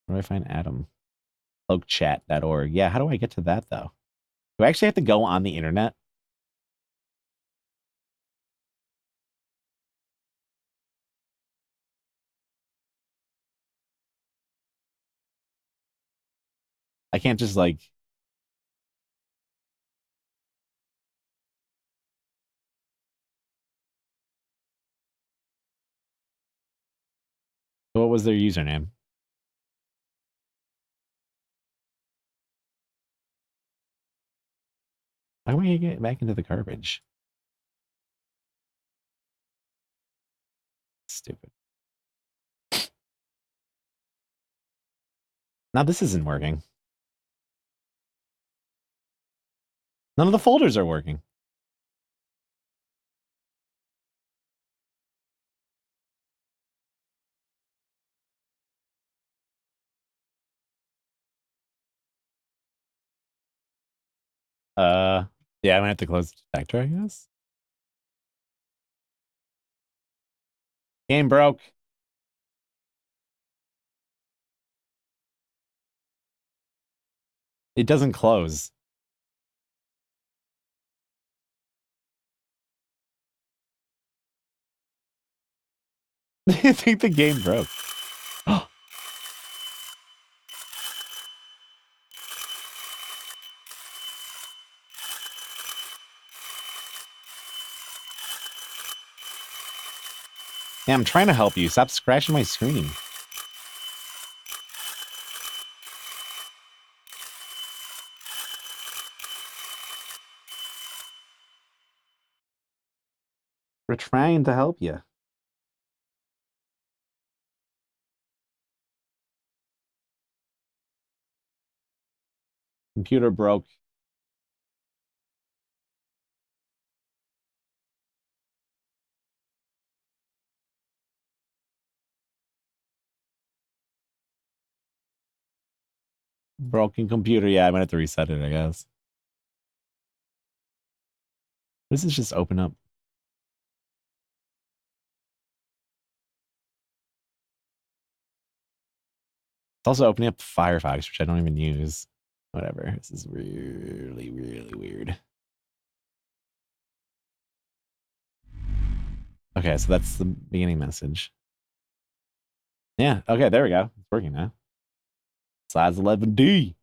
do I find Adam? Cloakchat.org. Yeah, how do I get to that, though? Do I actually have to go on the internet? I can't just, like... What was their username? How do I get back into the garbage? Stupid. Now this isn't working. None of the folders are working. Yeah, I'm gonna have to close the detector, I guess. Game broke. It doesn't close. I think the game broke. Yeah, I'm trying to help you. Stop scratching my screen. We're trying to help you. Computer broke. Broken computer. Yeah, I'm gonna have to reset it, I guess. This is just open up. It's also opening up Firefox, which I don't even use. Whatever. This is really, really weird. Okay, so that's the beginning message. Yeah, okay, there we go. It's working now. Size 11D.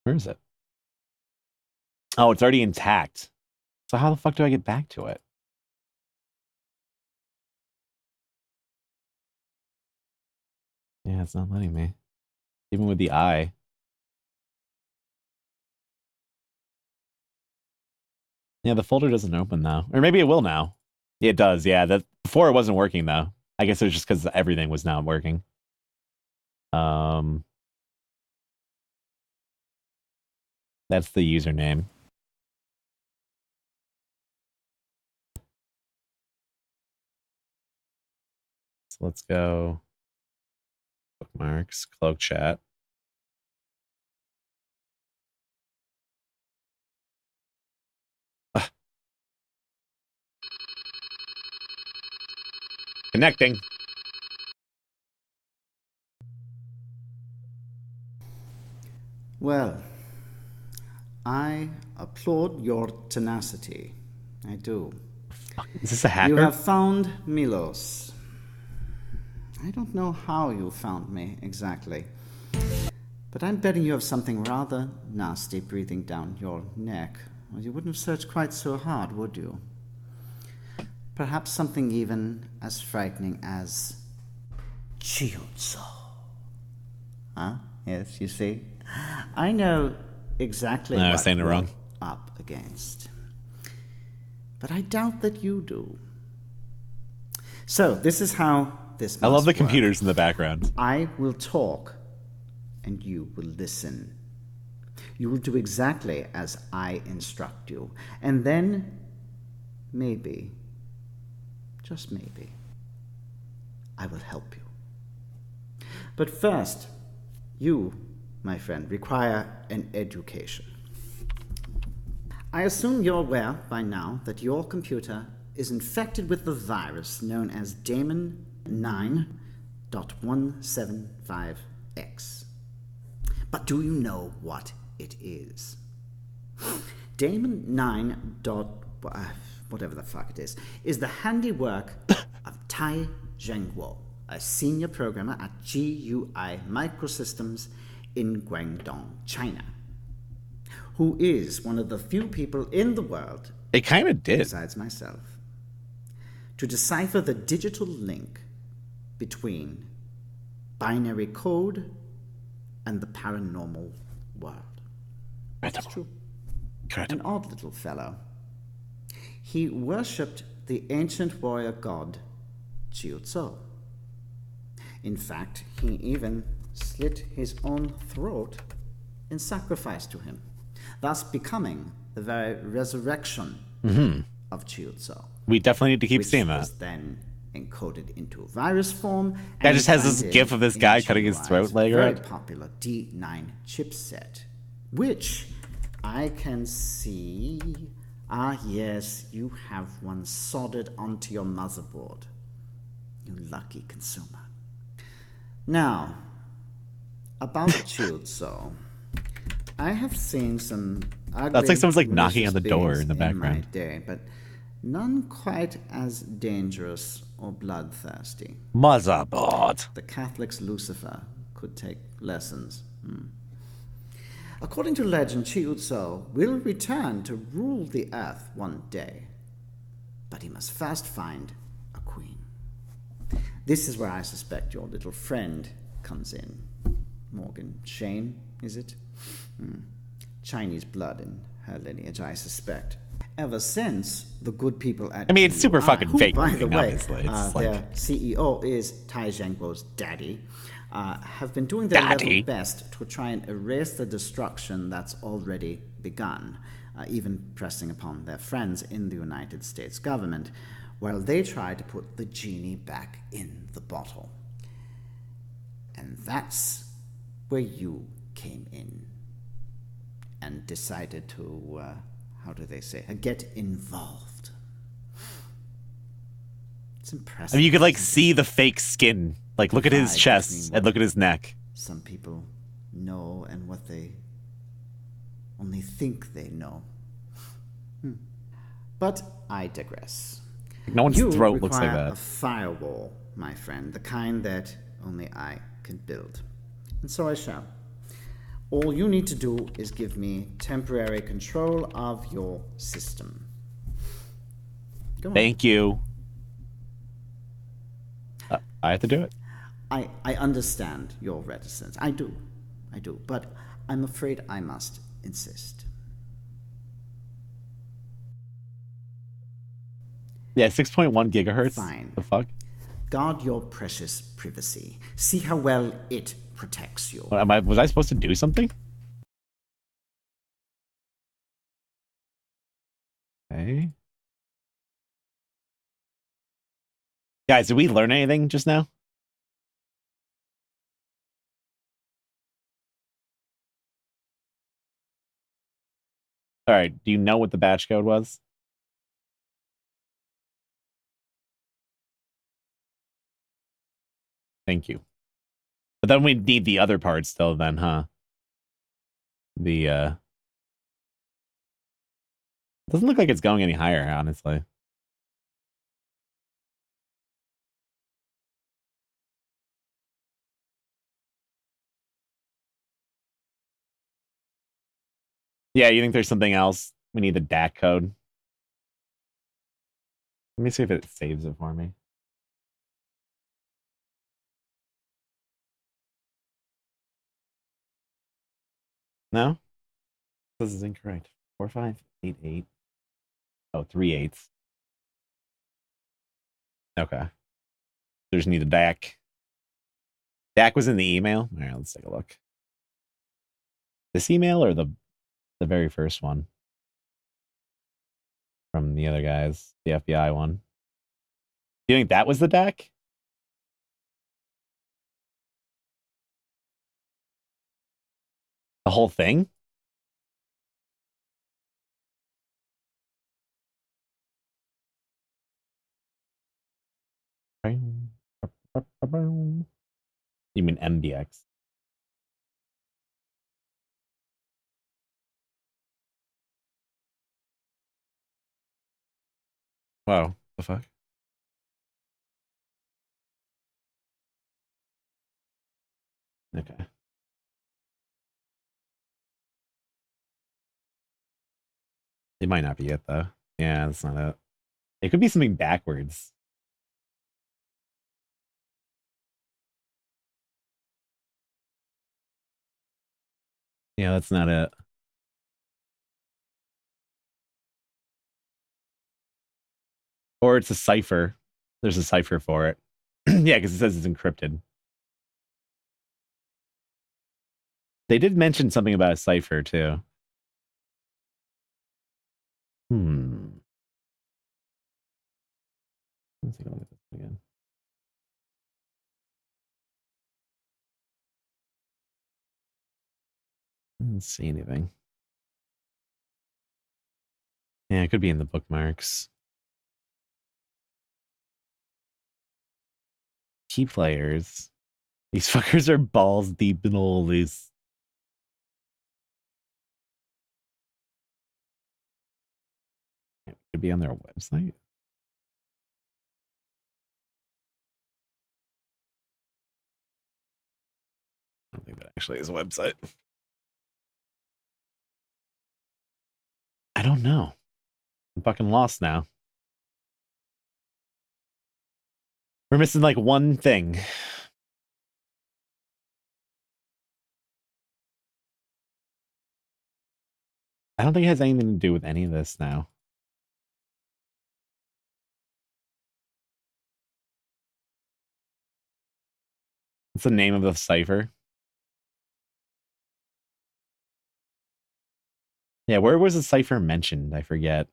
Where is it? Oh, it's already intact. So how the fuck do I get back to it? Yeah, it's not letting me. Even with the eye. Yeah, the folder doesn't open though. Or maybe it will now. Yeah, it does. Yeah, that before it wasn't working though. I guess it was just because everything was not working. That's the username. So let's go. Bookmarks, cloak chat. Ugh. Connecting. Well, I applaud your tenacity. I do. Is this a hacker? You have found Milos. I don't know how you found me exactly, but I'm betting you have something rather nasty breathing down your neck, or you wouldn't have searched quite so hard, would you? Perhaps something even as frightening as Chiyozo. Huh? Yes, you see? I know exactly No, I what was saying it we're wrong. up against. But I doubt that you do. So, this is how this must I love the work. computers in the background. I will talk, and you will listen. You will do exactly as I instruct you. And then, maybe, just maybe, I will help you. But first, you, my friend, require an education. I assume you're aware by now that your computer is infected with the virus known as Daemon 9.175X. But do you know what it is? Daemon 9. Whatever the fuck it is the handiwork of Tai Zhengguo, a senior programmer at GUI Microsystems in Guangdong, China, who is one of the few people in the world, it kind of did, besides myself, to decipher the digital link between binary code and the paranormal world. That's true. An odd little fellow. He worshipped the ancient warrior god Jiuzhou. In fact, he even slit his own throat in sacrifice to him, thus becoming the very resurrection of Jiuzhou. We definitely need to keep seeing that. Was then encoded into virus form. That just has this gif of this guy cutting his throat leg, right? Very popular D9 chipset, which I can see. Ah, yes, you have one soldered onto your motherboard. You lucky consumer. Now, about Jiuzhou, I have seen some ugly, that's like someone's like knocking on the door in the background. In my day, but none quite as dangerous or bloodthirsty. Motherboard. The Catholic's Lucifer could take lessons. According to legend, Jiuzhou will return to rule the earth one day, but he must first find a queen. This is where I suspect your little friend comes in. Morgan Shane, is it? Chinese blood in her lineage, I suspect. Ever since the good people at it's super fucking fake. By the way, obviously. It's their CEO is Tai Zhengguo's daddy. Have been doing their level best to try and erase the destruction that's already begun, even pressing upon their friends in the United States government, while they try to put the genie back in the bottle. And that's where you came in and decided to, how do they say, get involved. It's impressive. I mean, you could see the fake skin. Look at his chest and look at his neck. Some people know and what they only think they know. But I digress. No one's throat looks like that. A firewall, my friend, the kind that only I can build. And so I shall. All you need to do is give me temporary control of your system. Go on. Thank you. I have to do it. I understand your reticence. I do. But I'm afraid I must insist. Yeah, 6.1 gigahertz. Fine. The fuck? Guard your precious privacy. See how well it protects you. Was I supposed to do something? Okay. Guys, did we learn anything just now? All right. Do you know what the batch code was? Thank you. But then we need the other part still then, huh? Doesn't look like it's going any higher, honestly. Yeah, you think there's something else? We need the DAC code. Let me see if it saves it for me. No? This is incorrect. 4588. Oh, 3/8. Okay. There's need a DAC. DAC was in the email. All right, let's take a look. This email or the very first one from the other guys, the FBI one. Do you think that was the DAC? The whole thing? You mean MBX? Wow, the fuck? Okay. It might not be it though. Yeah, that's not it. It could be something backwards. Yeah, that's not it. Or it's a cipher. There's a cipher for it. Yeah, because it says it's encrypted. They did mention something about a cipher too. Let's take a look at this again. I didn't see anything. Yeah, it could be in the bookmarks. Key players. These fuckers are balls deep in all this. It could be on their website. I don't think that actually is a website. I don't know. I'm fucking lost now. We're missing like one thing. I don't think it has anything to do with any of this now. What's the name of the cipher? Yeah, where was the cipher mentioned? I forget.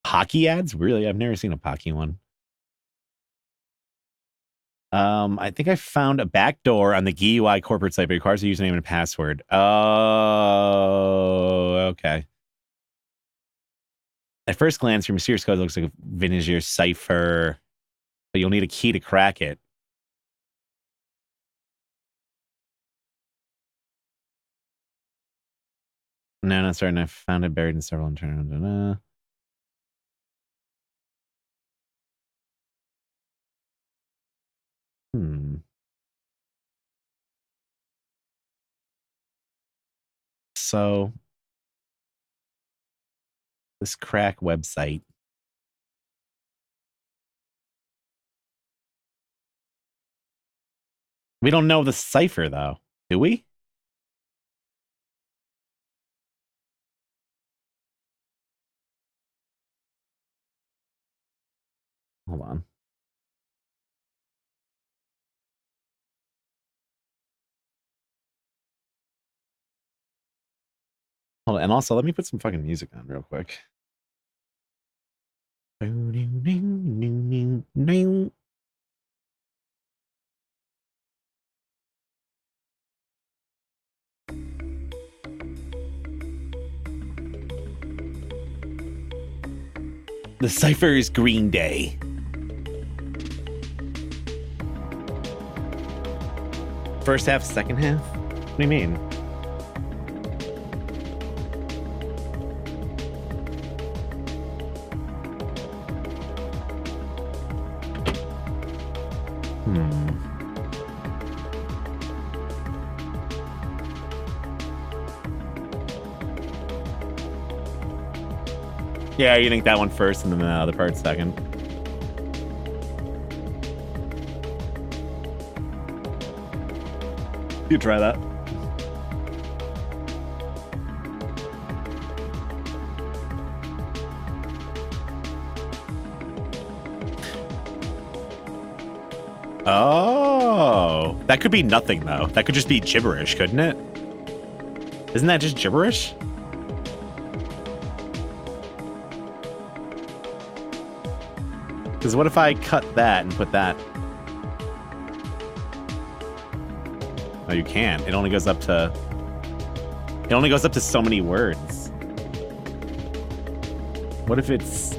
Hockey ads? Really? I've never seen a Pocky one. I think I found a backdoor on the GUI corporate site, but requires a username and a password. Oh, okay. At first glance, your mysterious code looks like a Vinegar cipher, but you'll need a key to crack it. No, not certain. I found it buried in several internal. So, this crack website. We don't know the cipher, though. Do we? Hold on. Hold on. And also, let me put some fucking music on real quick. The cipher is Green Day. First half, second half? What do you mean? Yeah, you think that one first and then the other part second. You try that. Oh, that could be nothing though. That could just be gibberish, couldn't it? Isn't that just gibberish? Because what if I cut that and put that? No, you can't. It only goes up to... It only goes up to so many words. What if it's...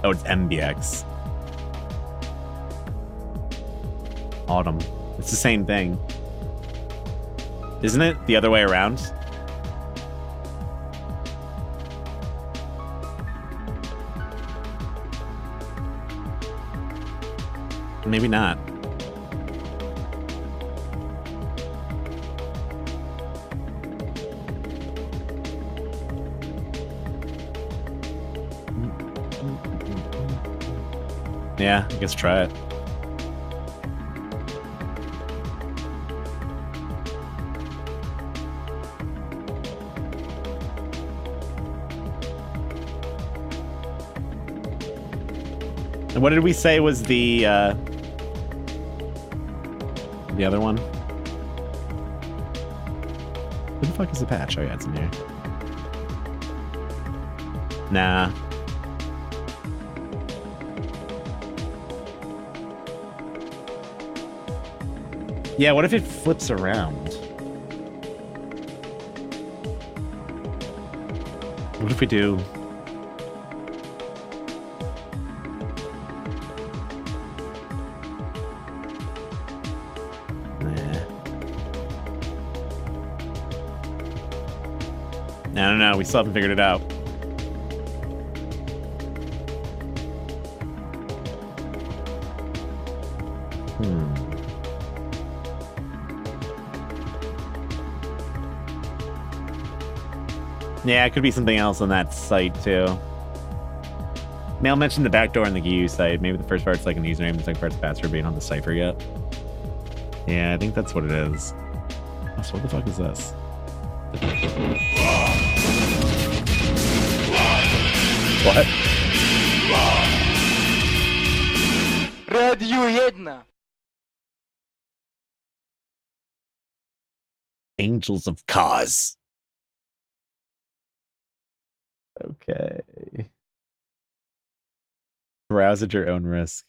Oh, it's MBX. Autumn. It's the same thing. Isn't it the other way around? Maybe not. Yeah, I guess try it. And what did we say was the other one? Who the fuck is the patch? Oh yeah, it's in here. Nah. Yeah, what if it flips around? What if we do... I don't know. We still haven't figured it out. Yeah, it could be something else on that site, too. Mail mentioned the backdoor on the GU site. Maybe the first part's like an username, the second part's password, but you don't have the cipher yet. Yeah, I think that's what it is. Oh, so what the fuck is this? What? Radio 1. Angels of Cause. Okay. Browse at your own risk.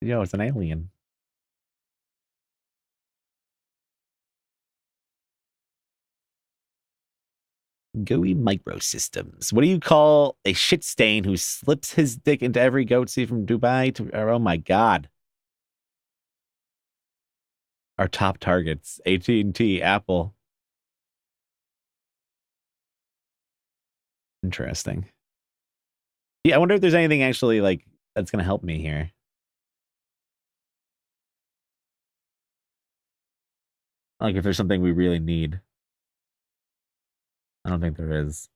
Yo, it's an alien. Gooey microsystems. What do you call a shit stain who slips his dick into every goatsy from Dubai to... Oh my god. Our top targets. AT&T, Apple. Interesting. Yeah, I wonder if there's anything actually, like, that's going to help me here. Like, if there's something we really need. I don't think there is.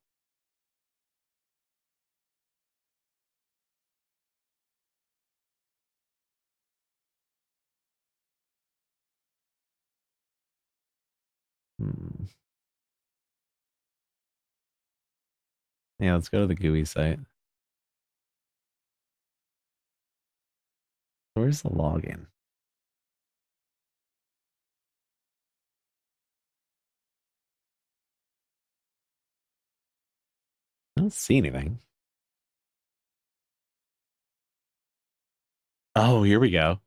Yeah, let's go to the GUI site. Where's the login? I don't see anything. Oh, here we go.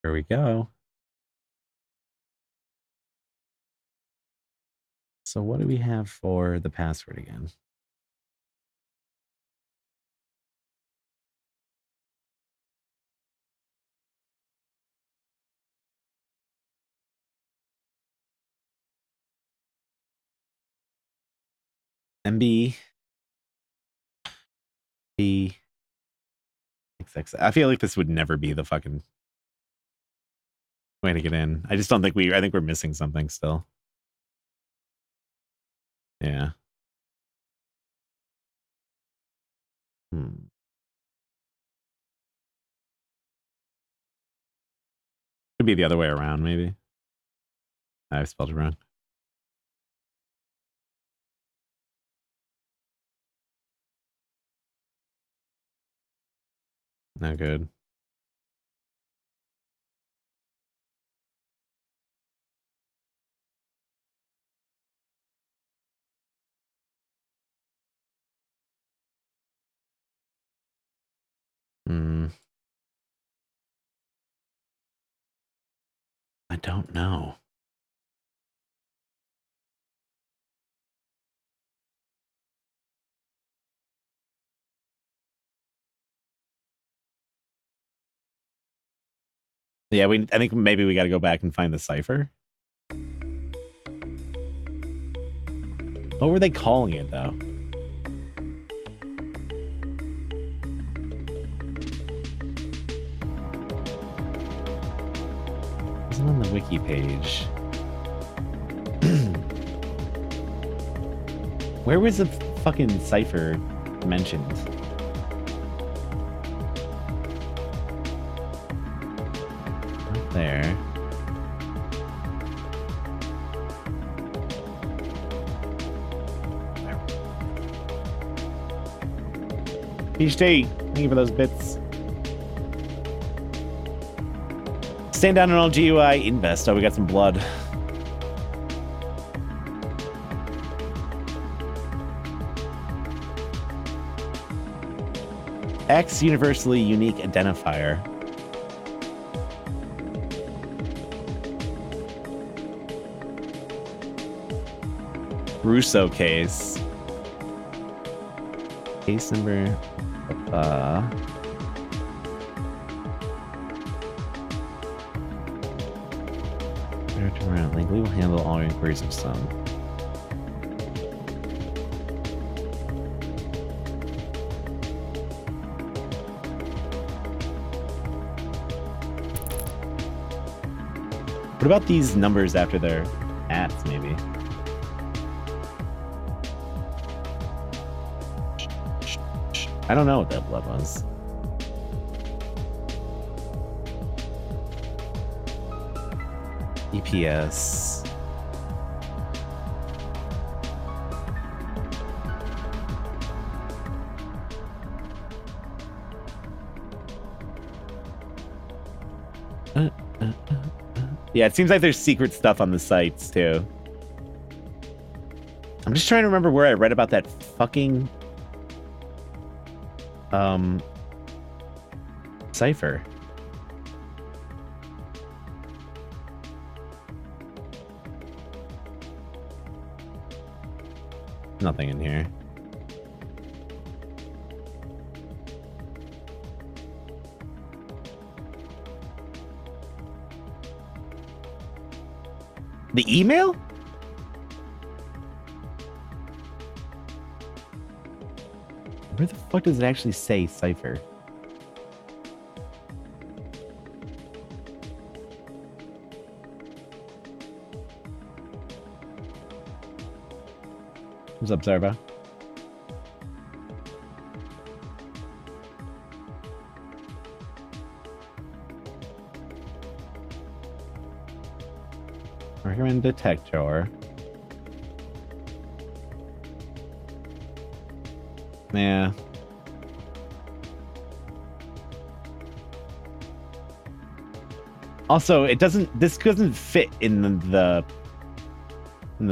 Here we go. So what do we have for the password again? MB B XX. I feel like this would never be the fucking way to get in. I just don't think I think we're missing something still. Yeah. Could be the other way around, maybe. I spelled it wrong. Not good. I don't know. Yeah, I think maybe we got to go back and find the cipher. What were they calling it, though? It's on the wiki page. Where was the fucking cipher mentioned? Right there. PhD, thank you for those bits. Stand down on all GUI invest. Oh, we got some blood. X universally unique identifier. Russo case. Case number. Around. Like, we will handle all inquiries of some. What about these numbers after their hats, maybe? I don't know what that blood was. EPS. Yeah, it seems like there's secret stuff on the sites, too. I'm just trying to remember where I read about that fucking... cipher. Nothing in here. The email? Where the fuck does it actually say cipher? What's up, Zarba? Recommend detector. Yeah. Also, it doesn't. This doesn't fit in the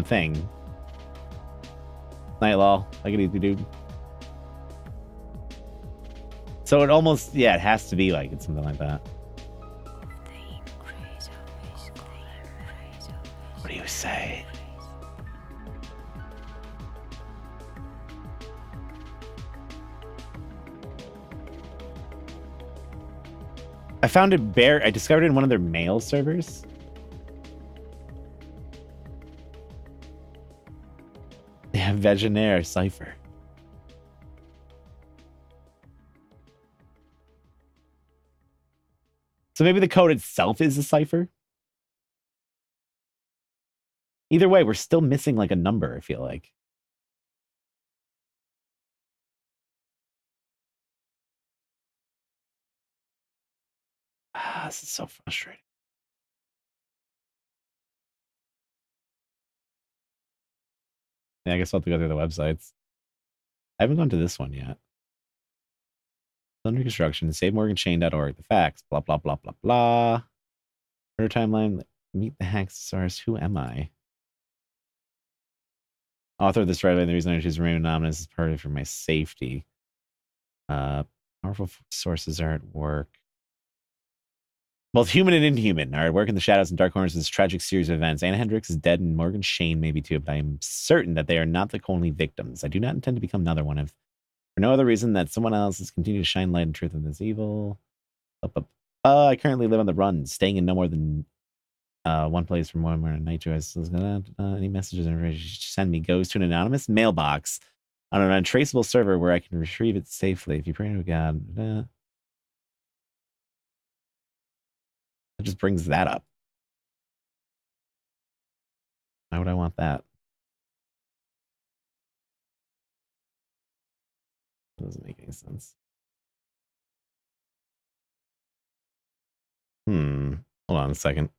thing. Night lol. Like it easy, dude. So it almost, yeah, it has to be like it's something like that. What do you say? I found it bare. I discovered it in one of their mail servers. They have Vegenaire cipher. So maybe the code itself is a cipher. Either way, we're still missing like a number, I feel like. This is so frustrating. Yeah, I guess I'll have to go through the websites. I haven't gone to this one yet. Under construction, SaveMorganChain.org. The facts, blah, blah, blah, blah, blah. Murder timeline, meet the Hacksaurus. Who am I? Author of this thread, and the reason I choose to remain anonymous is partly for my safety. Powerful sources are at work. Both human and inhuman are at work in the shadows and dark corners of this tragic series of events. Anna Hendricks is dead and Morgan Shane may be too, but I am certain that they are not the only victims. I do not intend to become another one if for no other reason that someone else has continued to shine light and truth on this evil. I currently live on the run, staying in no more than one place from one more night to us. Any messages or information you send me goes to an anonymous mailbox on an untraceable server where I can retrieve it safely. If you pray to God, it just brings that up. Why would I want that? It doesn't make any sense. Hold on a second.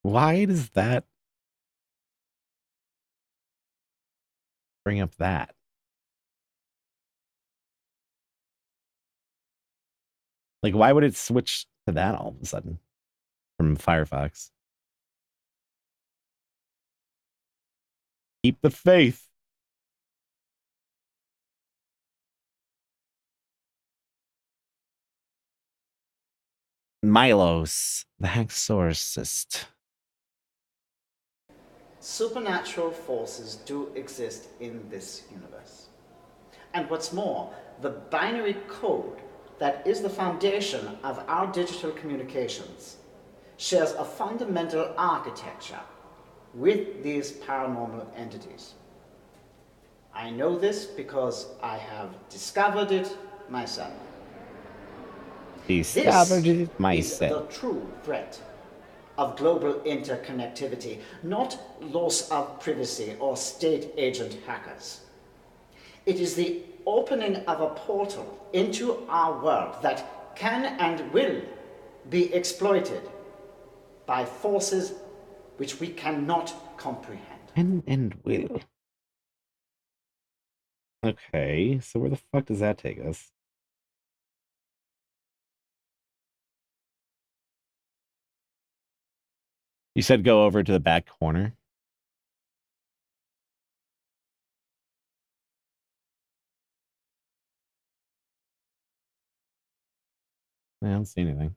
Why does that bring up that? Like, why would it switch to that all of a sudden from Firefox? Keep the faith. Milos, the Hacksaurus. Supernatural forces do exist in this universe. And what's more, the binary code that is the foundation of our digital communications shares a fundamental architecture with these paranormal entities. I know this because I have discovered it myself. Discovered it Is the true threat of global interconnectivity, not loss of privacy or state agent hackers. It is the opening of a portal into our world that can and will be exploited by forces which we cannot comprehend. And will. Okay, so where the fuck does that take us? You said go over to the back corner. I don't see anything.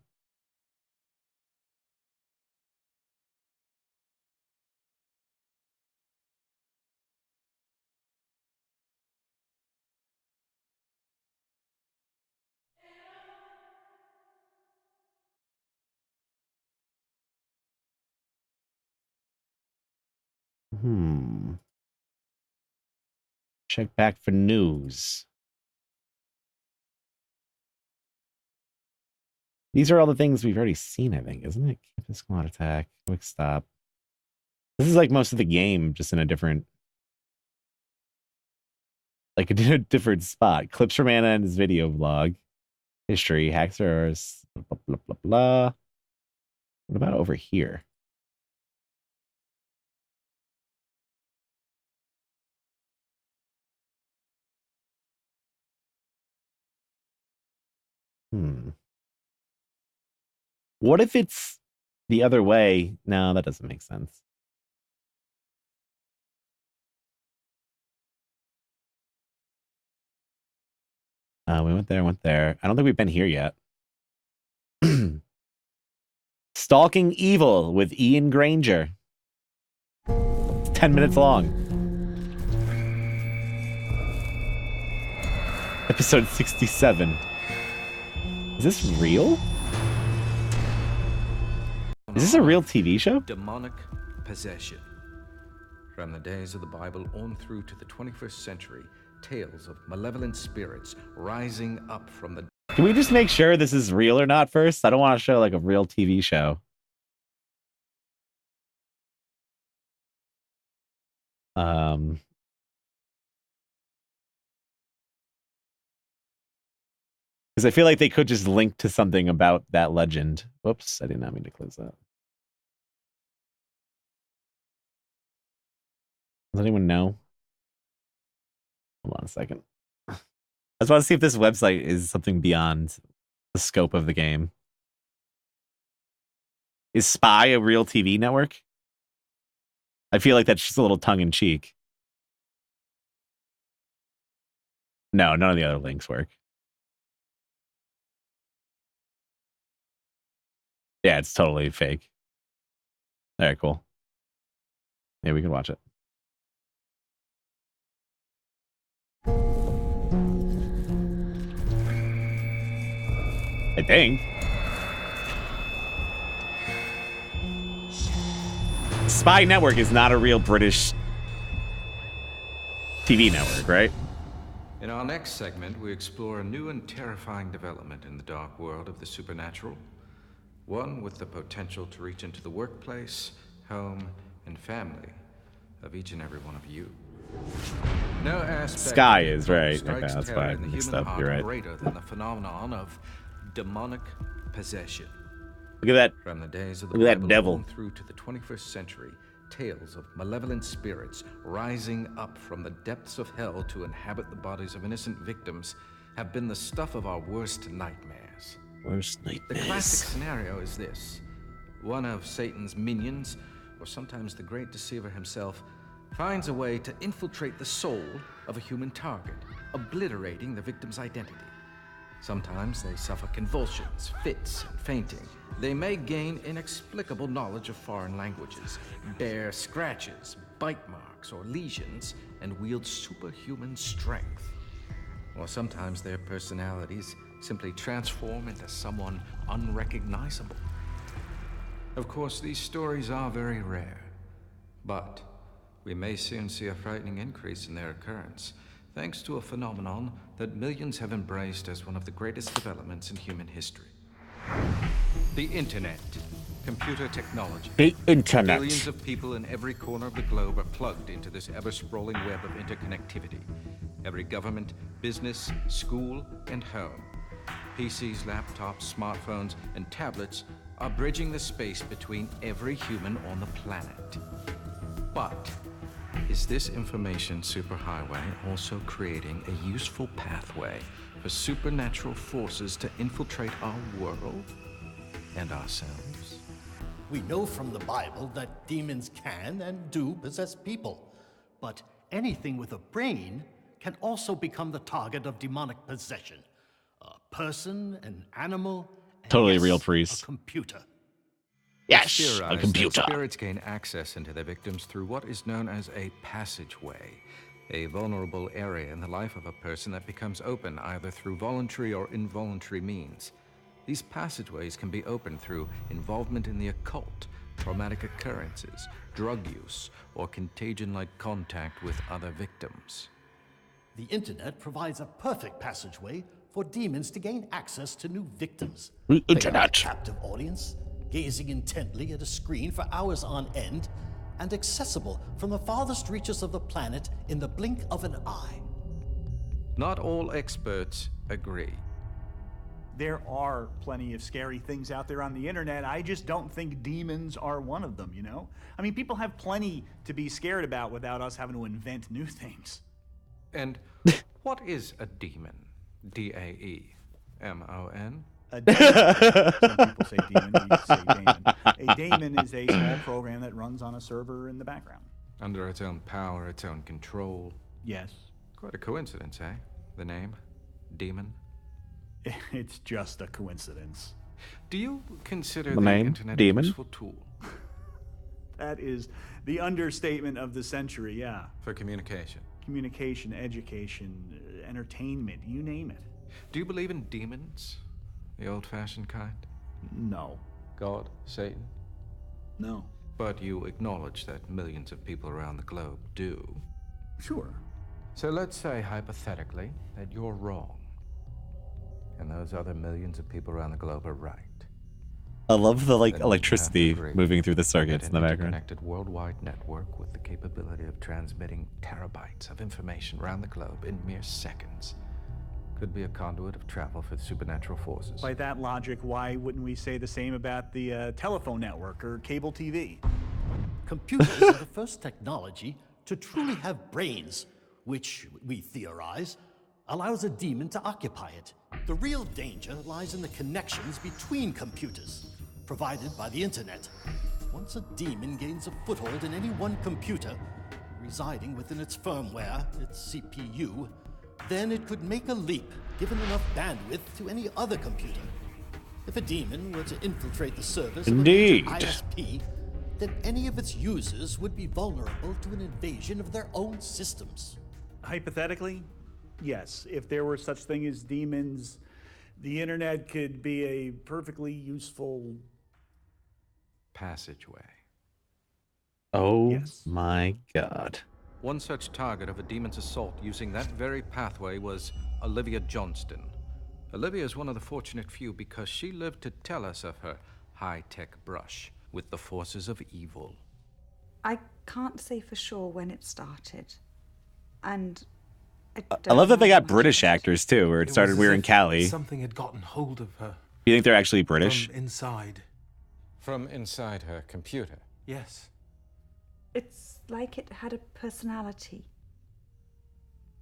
Check back for news. These are all the things we've already seen, I think, isn't it? Campus squad attack, quick stop. This is like most of the game, just in a different, like in a different spot. Clips from Anna and his video vlog. History, Hacksaurus, blah, blah, blah, blah. What about over here? What if it's the other way? No, that doesn't make sense. We went there. I don't think we've been here yet. Stalking Evil with Ian Granger. It's 10 minutes long. Episode 67. Is this real? Is this a real TV show? Demonic possession. From the days of the Bible on through to the 21st century, tales of malevolent spirits rising up from the... Can we just make sure this is real or not first? I don't want to show like a real TV show. Because I feel like they could just link to something about that legend. Whoops, I did not mean to close that. Does anyone know? Hold on a second. I just want to see if this website is something beyond the scope of the game. Is Spy a real TV network? I feel like that's just a little tongue-in-cheek. No, none of the other links work. Yeah, it's totally fake. All right, cool. Yeah, we can watch it. I think. Spy Network is not a real British TV network, right? In our next segment, we explore a new and terrifying development in the dark world of the supernatural. One with the potential to reach into the workplace, home, and family of each and every one of you. No aspect Sky is right. strikes Okay, that's terror why I in the mixed human up. heart You're right. greater than the phenomenon of demonic possession. Look at that. From the days of the Look at that Bible devil. on through to the 21st century, tales of malevolent spirits rising up from the depths of hell to inhabit the bodies of innocent victims have been the stuff of our worst nightmares. Worst The nightmares. classic scenario is this. One of Satan's minions, or sometimes the great deceiver himself, finds a way to infiltrate the soul of a human target, obliterating the victim's identity. Sometimes they suffer convulsions, fits, and fainting. They may gain inexplicable knowledge of foreign languages, bear scratches, bite marks, or lesions, and wield superhuman strength. Or sometimes their personalities simply transform into someone unrecognizable. Of course, these stories are very rare, but we may soon see a frightening increase in their occurrence, thanks to a phenomenon that millions have embraced as one of the greatest developments in human history. The Internet. Computer technology. The Internet. Billions of people in every corner of the globe are plugged into this ever-sprawling web of interconnectivity. Every government, business, school, and home. PCs, laptops, smartphones, and tablets are bridging the space between every human on the planet. But is this information superhighway also creating a useful pathway for supernatural forces to infiltrate our world and ourselves? We know from the Bible that demons can and do possess people, but anything with a brain can also become the target of demonic possession. A person, an animal, and Totally yes, real priest. a computer. Yes, It's a theorized computer. that spirits gain access into their victims through what is known as a passageway, a vulnerable area in the life of a person that becomes open either through voluntary or involuntary means. These passageways can be opened through involvement in the occult, traumatic occurrences, drug use, or contagion-like contact with other victims. The internet provides a perfect passageway for demons to gain access to new victims. The They internet. have a captive audience, gazing intently at a screen for hours on end, and accessible from the farthest reaches of the planet in the blink of an eye. Not all experts agree. There are plenty of scary things out there on the internet. I just don't think demons are one of them, you know? I mean, people have plenty to be scared about without us having to invent new things. And what is a demon? D-A-E-M-O-N? A daemon. Some people say demon, we say daemon. A daemon is a small program that runs on a server in the background. Under its own power, its own control. Yes. Quite a coincidence, eh? The name? Demon? It's just a coincidence. Do you consider The the name? internet Demon? a useful tool? That is the understatement of the century, yeah. For communication? Communication, education, entertainment, you name it. Do you believe in demons? The old-fashioned kind? No. God? Satan? No. But you acknowledge that millions of people around the globe do. Sure. So let's say, hypothetically, that you're wrong. And those other millions of people around the globe are right. I love the Then we electricity have to agree moving through the that circuits in the an background. interconnected worldwide network with the capability of transmitting terabytes of information around the globe in mere seconds could be a conduit of travel for supernatural forces. By that logic, why wouldn't we say the same about the telephone network or cable TV? Computers are the first technology To truly have brains, which we theorize, allows a demon to occupy it. The real danger lies in the connections between computers, provided by the internet. Once a demon gains a foothold in any one computer, residing within its firmware, its CPU, then it could make a leap, given enough bandwidth to any other computer. If a demon were to infiltrate the servers of a major ISP, then any of its users would be vulnerable to an invasion of their own systems. Hypothetically, yes. If there were such thing as demons, the internet could be a perfectly useful passageway. Oh my God. One such target of a demon's assault using that very pathway was Olivia Johnston. Olivia is one of the fortunate few because she lived to tell us of her high-tech brush with the forces of evil. I can't say for sure when it started. And I love that they got British actors too, where it started we're in Cali. Something had gotten hold of her. You think they're actually British? From inside. From inside her computer? Yes. It's like it had a personality.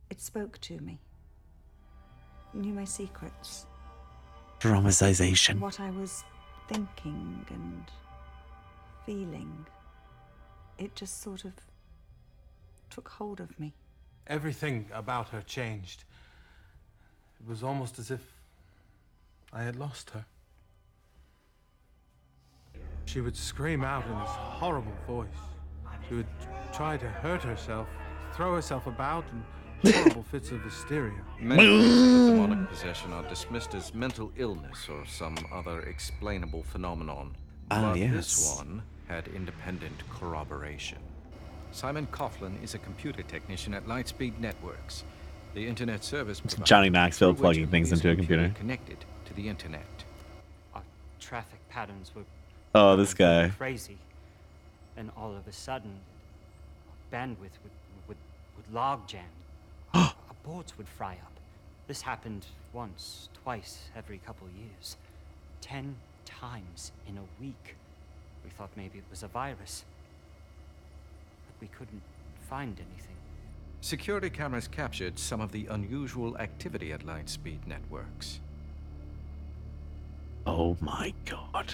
It spoke to me. Knew my secrets. Dramatization. What I was thinking and feeling. It just sort of took hold of me. Everything about her changed. It was almost as if I had lost her. She would scream out in this horrible voice. She would try to hurt herself, throw herself about in horrible fits of hysteria. Many cases of demonic possession are dismissed as mental illness or some other explainable phenomenon. But this one had independent corroboration. Simon Coughlin is a computer technician at Lightspeed Networks, the internet service provider. Johnny Knoxville plugging things into a computer. Connected to the internet. Our traffic patterns were Oh, this guy. crazy, and all of a sudden, bandwidth would log jam. Our boards would fry up. This happened once, twice every couple years, 10 times in a week. We thought maybe it was a virus, but we couldn't find anything. Security cameras captured some of the unusual activity at Lightspeed Networks. Oh my God.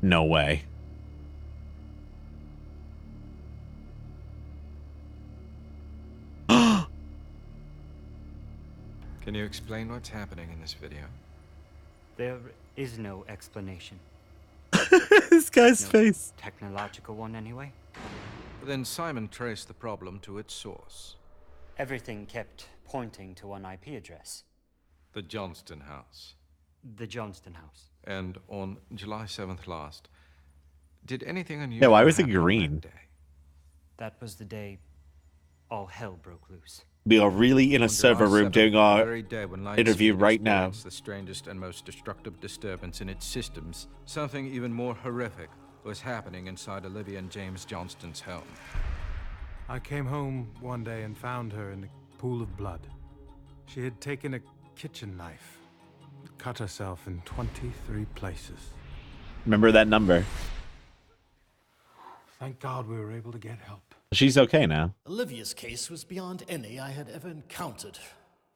No way. Can you explain what's happening in this video? There is no explanation. This guy's No face. Technological one, anyway. Then Simon traced the problem to its source. Everything kept pointing to one IP address. The Johnston House. The Johnston House. And on July 7th last, did anything unusual Yeah, why was it happen green? that day? That was the day all hell broke loose. We are really in a On server July room 7th, doing the our very day when interview Lightspeed right now. experienced the strangest and most destructive disturbance in its systems, something even more horrific was happening inside Olivia and James Johnston's home. I came home one day and found her in a pool of blood. She had taken a kitchen knife, cut herself in 23 places. Remember that number. Thank God we were able to get help. She's okay now. Olivia's case was beyond any I had ever encountered.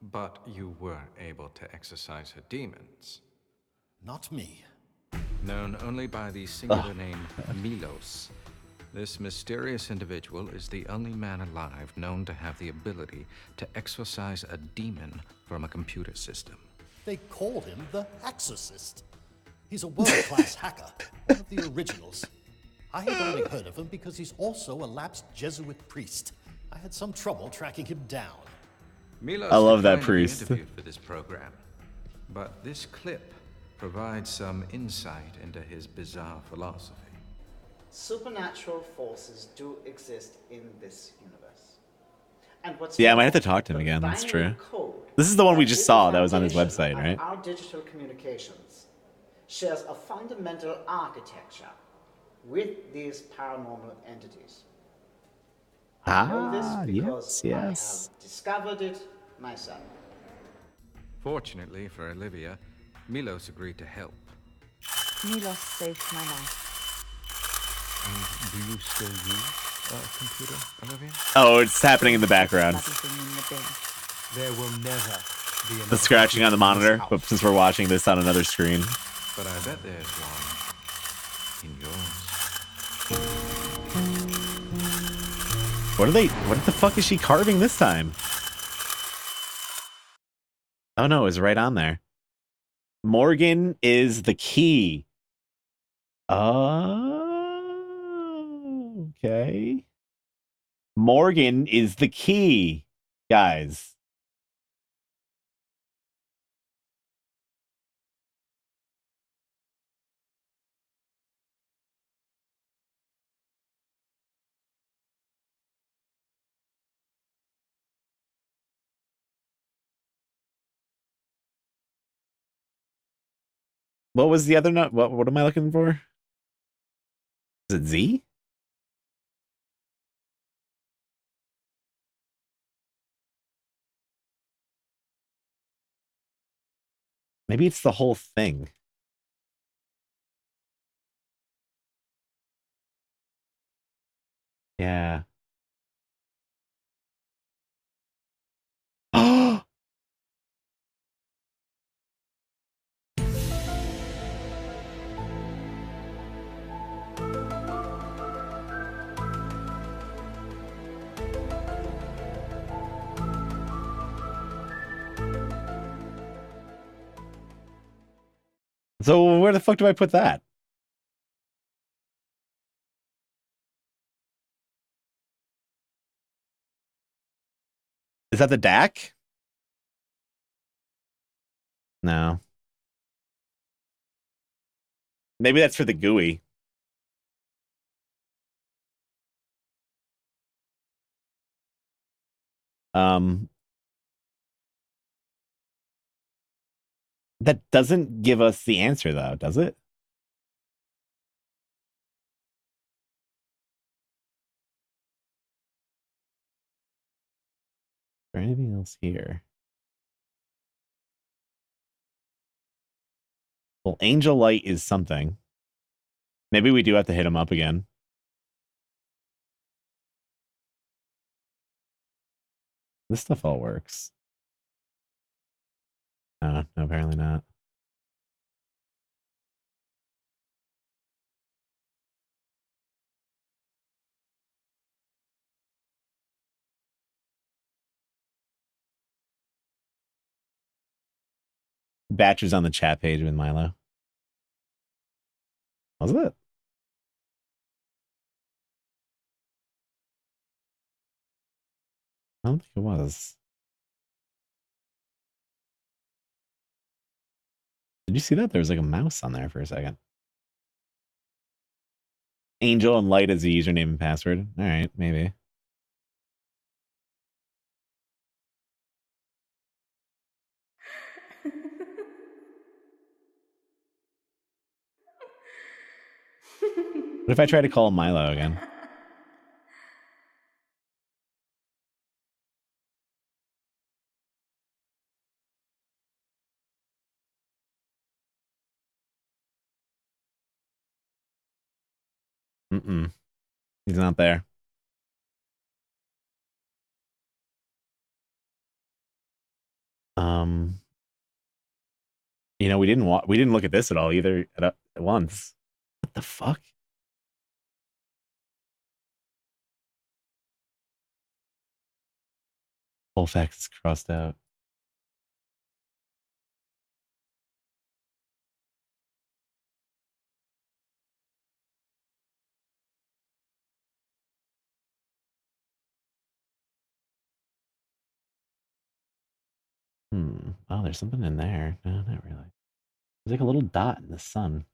But you were able to exorcise her demons. Not me. Known only by the singular name Milos, this mysterious individual is the only man alive known to have the ability to exorcise a demon from a computer system. They call him the Exorcist. He's a world-class hacker, one of the originals. I had only heard of him because he's also a lapsed Jesuit priest. I had some trouble tracking him down. Milos I love that declined to be priest. interviewed for this program, but this clip provides some insight into his bizarre philosophy. Supernatural forces do exist in this universe. And what's Yeah, I might more, have to talk to him the again. That's binary true. code This is the one we that just is saw the that was on his foundation website, of right? Our digital communications shares a fundamental architecture with these paranormal entities. I know this because yes. I have discovered it myself. Fortunately for Olivia, Milos agreed to help. Milos saved my life. And do you still use a computer, Olivia? Oh, it's happening in the background. There will never be The another scratching on the computer in this monitor, house. but since we're watching this on another screen. But I bet there's one in yours. What the fuck is she carving this time? Oh no, it's right on there. Morgan is the key. Oh, okay. Morgan is the key, guys. What was the other note? What am I looking for? Is it Z? Maybe it's the whole thing. Yeah. Oh! So where the fuck do I put that? Is that the DAC? No. Maybe that's for the GUI. That doesn't give us the answer though, does it? Is there anything else here? Well, Angel Light is something. Maybe we do have to hit him up again. This stuff all works. No, apparently not. Batch was on the chat page with Milo. Was it? I don't think it was. Did you see that? There was like a mouse on there for a second. Angel and Light as the username and password. All right, maybe. What if I try to call Milo again? He's not there. You know, we didn't look at this at all either at once. What the fuck? Whole fact is crossed out. Oh, there's something in there. No, not really. There's like a little dot in the sun.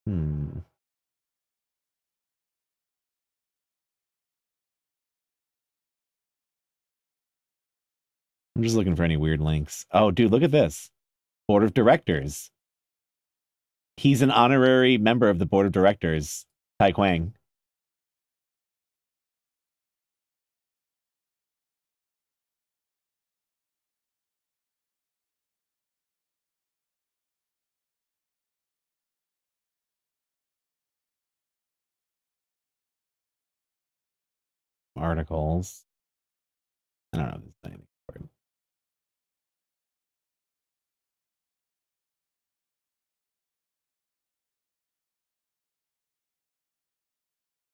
I'm just looking for any weird links. Oh, dude, look at this. Board of Directors. He's an honorary member of the Board of Directors. Tai Quang. articles. I don't know if there's anything important.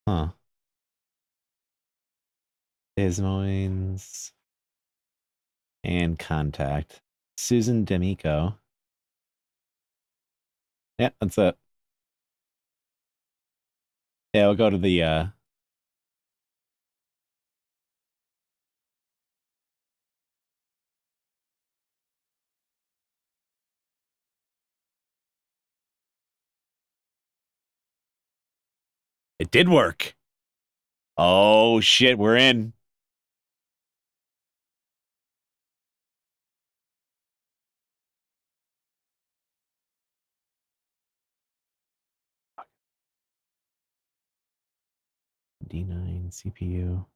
Huh. Des Moines and contact Susan D'Amico. Yeah, that's it. Yeah, we'll go to the It did work. Oh shit, we're in. D9 CPU.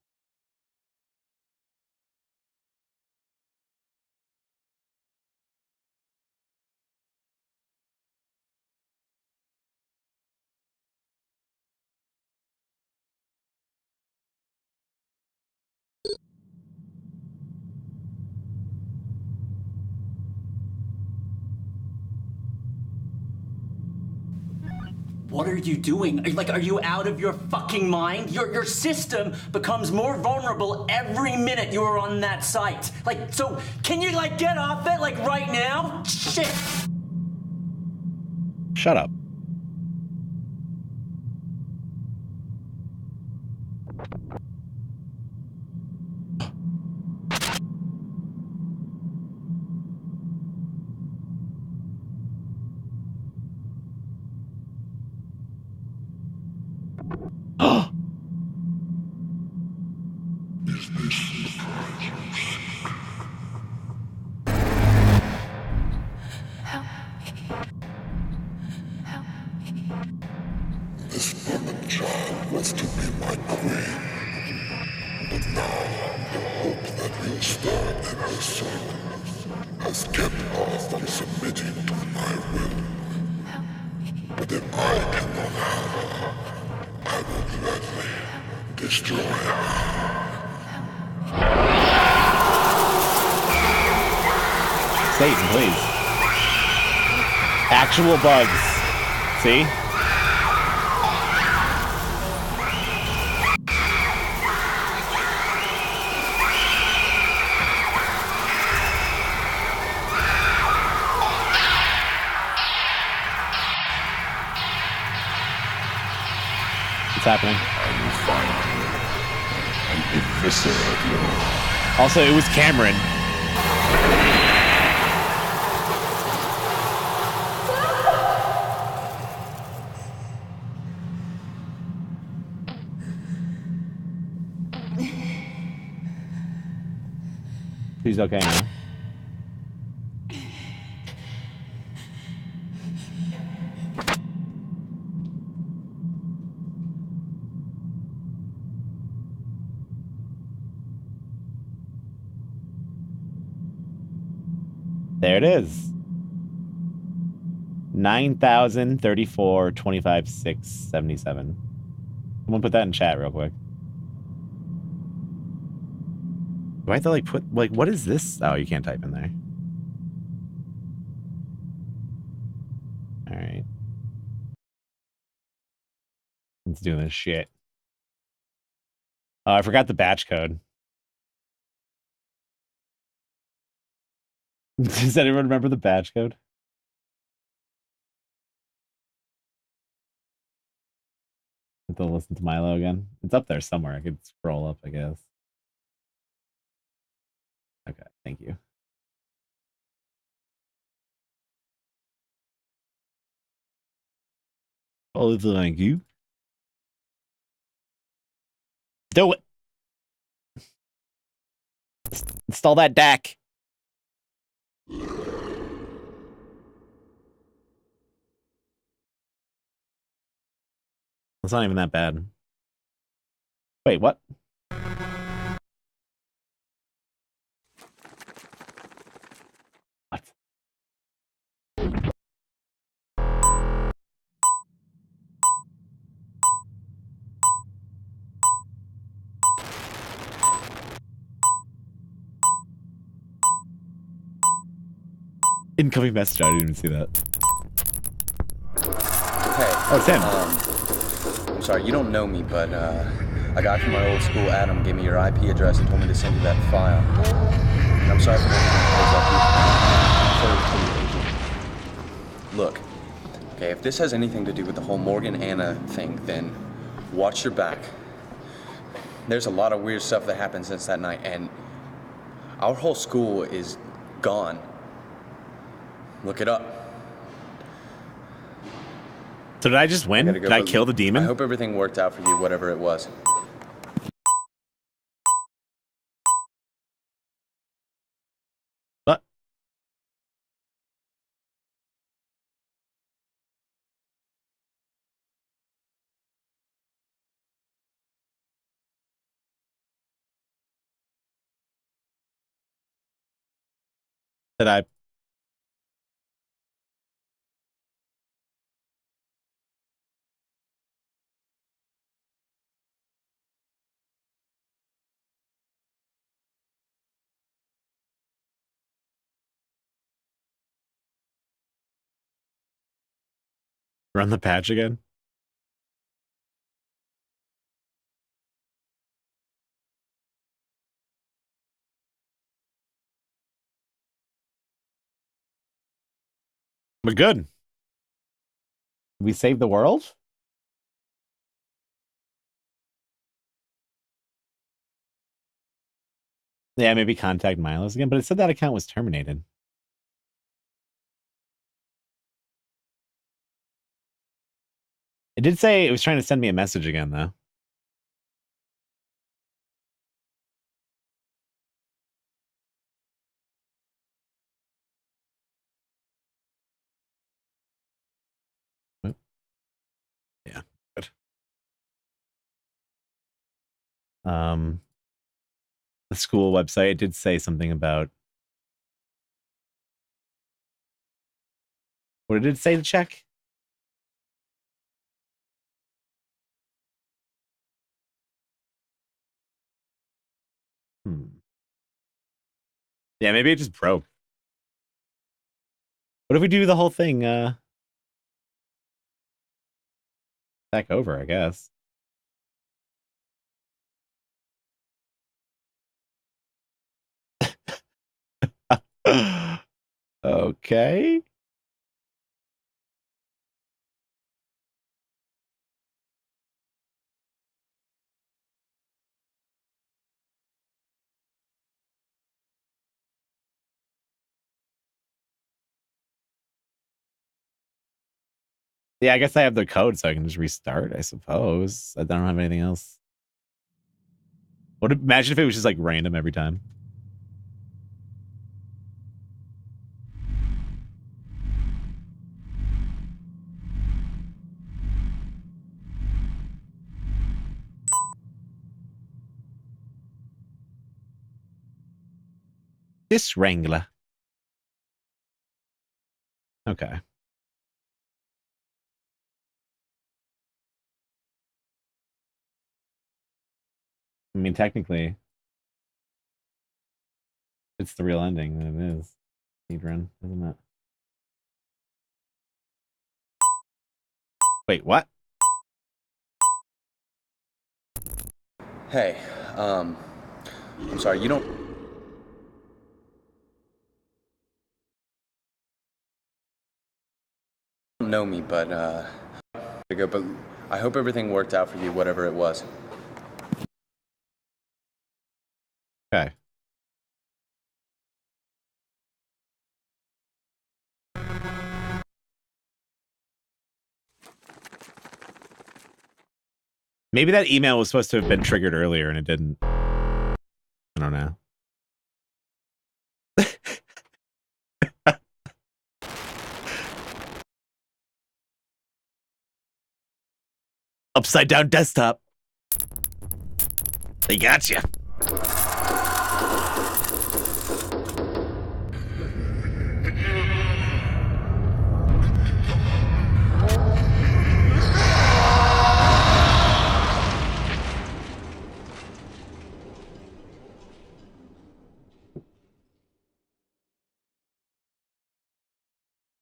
What are you doing? Are you out of your fucking mind? Your system becomes more vulnerable every minute you are on that site. So can you, get off it, right now? Shit! Shut up. This woman child was to be my queen, but now the hope that will stir in her soul has kept her from submitting to my will. But if I cannot have her, I will gladly destroy her. Satan, please. Actual bugs. See? What's happening? Also, it was Cameron. He's okay now. There it is. 9,034, 25, 6, 77. Someone put that in chat real quick. Do I have to put what is this? Oh, you can't type in there. All right. Let's do this shit. Oh, I forgot the batch code. Does anyone remember the batch code? Have to listen to Milo again. It's up there somewhere. I could scroll up, I guess. Okay, thank you. Oh, thank you. Do it. Install that DAC. It's not even that bad. Wait, what? What? Incoming message. I didn't even see that. Hey. Oh, it's him. I'm sorry, you don't know me, but a guy from my old school, Adam, gave me your IP address and told me to send you that file. And I'm sorry for making Look, okay, if this has anything to do with the whole Morgan Anna thing, then watch your back. There's a lot of weird stuff that happened since that night, and our whole school is gone. Look it up. So did I just win? Did I kill the demon? I hope everything worked out for you, whatever it was. What? Did I? Run the patch again? But good. We saved the world? Yeah, maybe contact Milos again, but it said that account was terminated. It did say it was trying to send me a message again, though. Yeah, good. The school website did say something about what did it say to check? Yeah, maybe it just broke. What if we do the whole thing back over, I guess? Okay. Yeah, I guess I have the code, so I can just restart, I suppose. I don't have anything else. Imagine if it was just like random every time. This Wrangler. Okay. I mean, technically, it's the real ending. Then it is. Speedrun, isn't it? Wait, what? Hey, I'm sorry, you don't know me, but I hope everything worked out for you, whatever it was. Okay. Maybe that email was supposed to have been triggered earlier and it didn't. I don't know. Upside down desktop. They got you.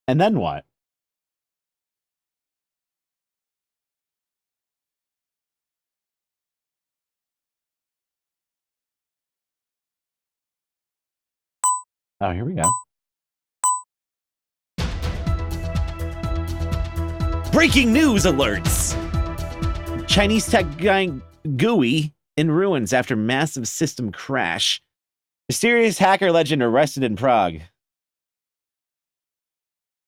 And then what? Oh, here we go. Breaking news alerts! Chinese tech giant GUI in ruins after massive system crash. Mysterious hacker legend arrested in Prague.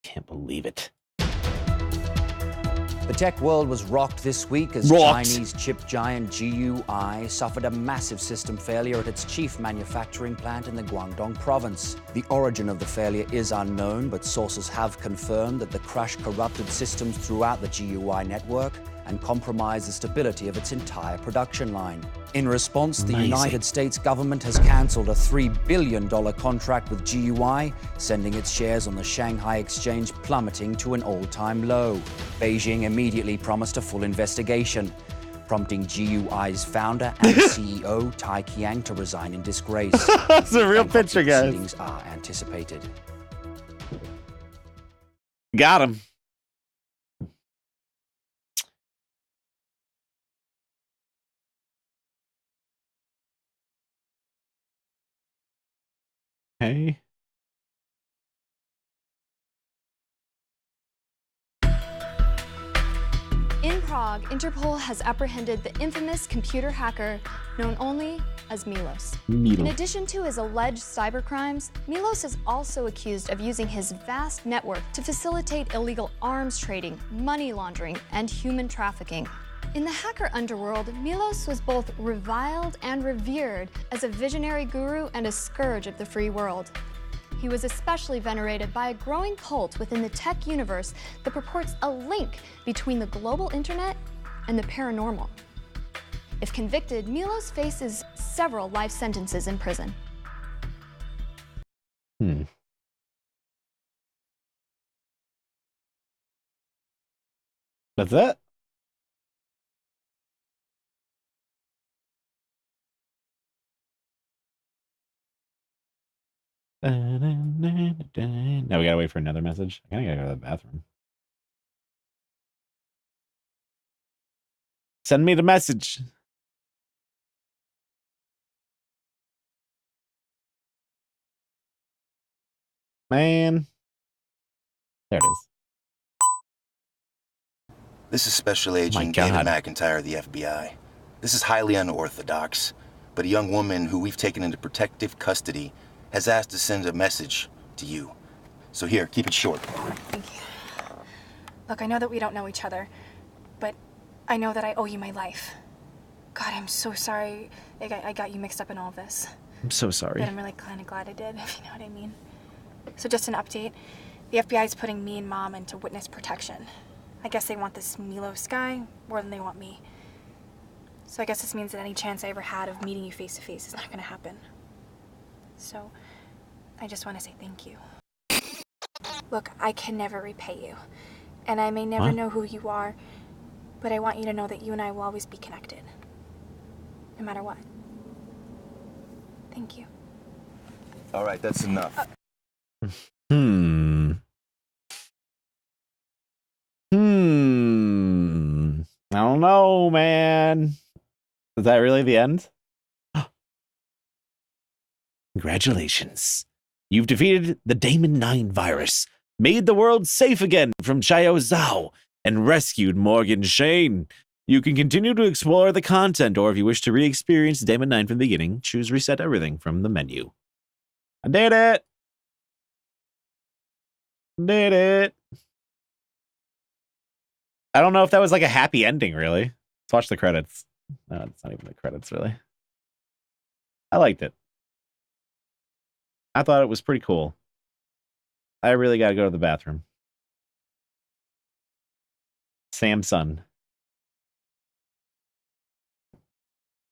Can't believe it. The tech world was rocked this week as Chinese chip giant GUI suffered a massive system failure at its chief manufacturing plant in the Guangdong province. The origin of the failure is unknown, but sources have confirmed that the crash corrupted systems throughout the GUI network and compromised the stability of its entire production line. In response, the United States government has cancelled a $3 billion contract with GUI, sending its shares on the Shanghai exchange plummeting to an all-time low. Beijing immediately promised a full investigation, prompting GUI's founder and CEO Tai Qiang to resign in disgrace. That's a real picture, guys. Proceedings are anticipated. Got him. Hey. In Prague, Interpol has apprehended the infamous computer hacker known only as Milos. In addition to his alleged cybercrimes, Milos is also accused of using his vast network to facilitate illegal arms trading, money laundering, and human trafficking. In the hacker underworld, Milos was both reviled and revered as a visionary guru and a scourge of the free world. He was especially venerated by a growing cult within the tech universe that purports a link between the global internet and the paranormal. If convicted, Milos faces several life sentences in prison. That's it? Now we gotta wait for another message. I kinda gotta go to the bathroom. Send me the message. Man. There it is. This is Special Agent David McIntyre of the FBI. This is highly unorthodox, but a young woman who we've taken into protective custody has asked to send a message to you. So here, keep it short. Thank you. Look, I know that we don't know each other, but I know that I owe you my life. God, I'm so sorry I got you mixed up in all of this. I'm so sorry. But I'm really kind of glad I did, if you know what I mean. So just an update. The FBI is putting me and Mom into witness protection. I guess they want this Milos guy more than they want me. So I guess this means that any chance I ever had of meeting you face to face is not going to happen. So I just want to say thank you. Look, I can never repay you. And I may never know who you are, but I want you to know that you and I will always be connected. No matter what. Thank you. All right, that's enough. I don't know, man. Is that really the end? Congratulations. You've defeated the Daemon 9 virus, made the world safe again from Xiao Zhao, and rescued Morgan Shane. You can continue to explore the content, or if you wish to re-experience Daemon 9 from the beginning, choose Reset Everything from the menu. I did it! Did it! I don't know if that was like a happy ending, really. Let's watch the credits. No, it's not even the credits, really. I liked it. I thought it was pretty cool. I really gotta go to the bathroom. Samsung.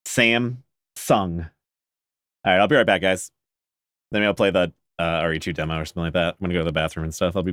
Samsung. All right, I'll be right back, guys. Then I'll play the RE2 demo or something like that. I'm gonna go to the bathroom and stuff. I'll be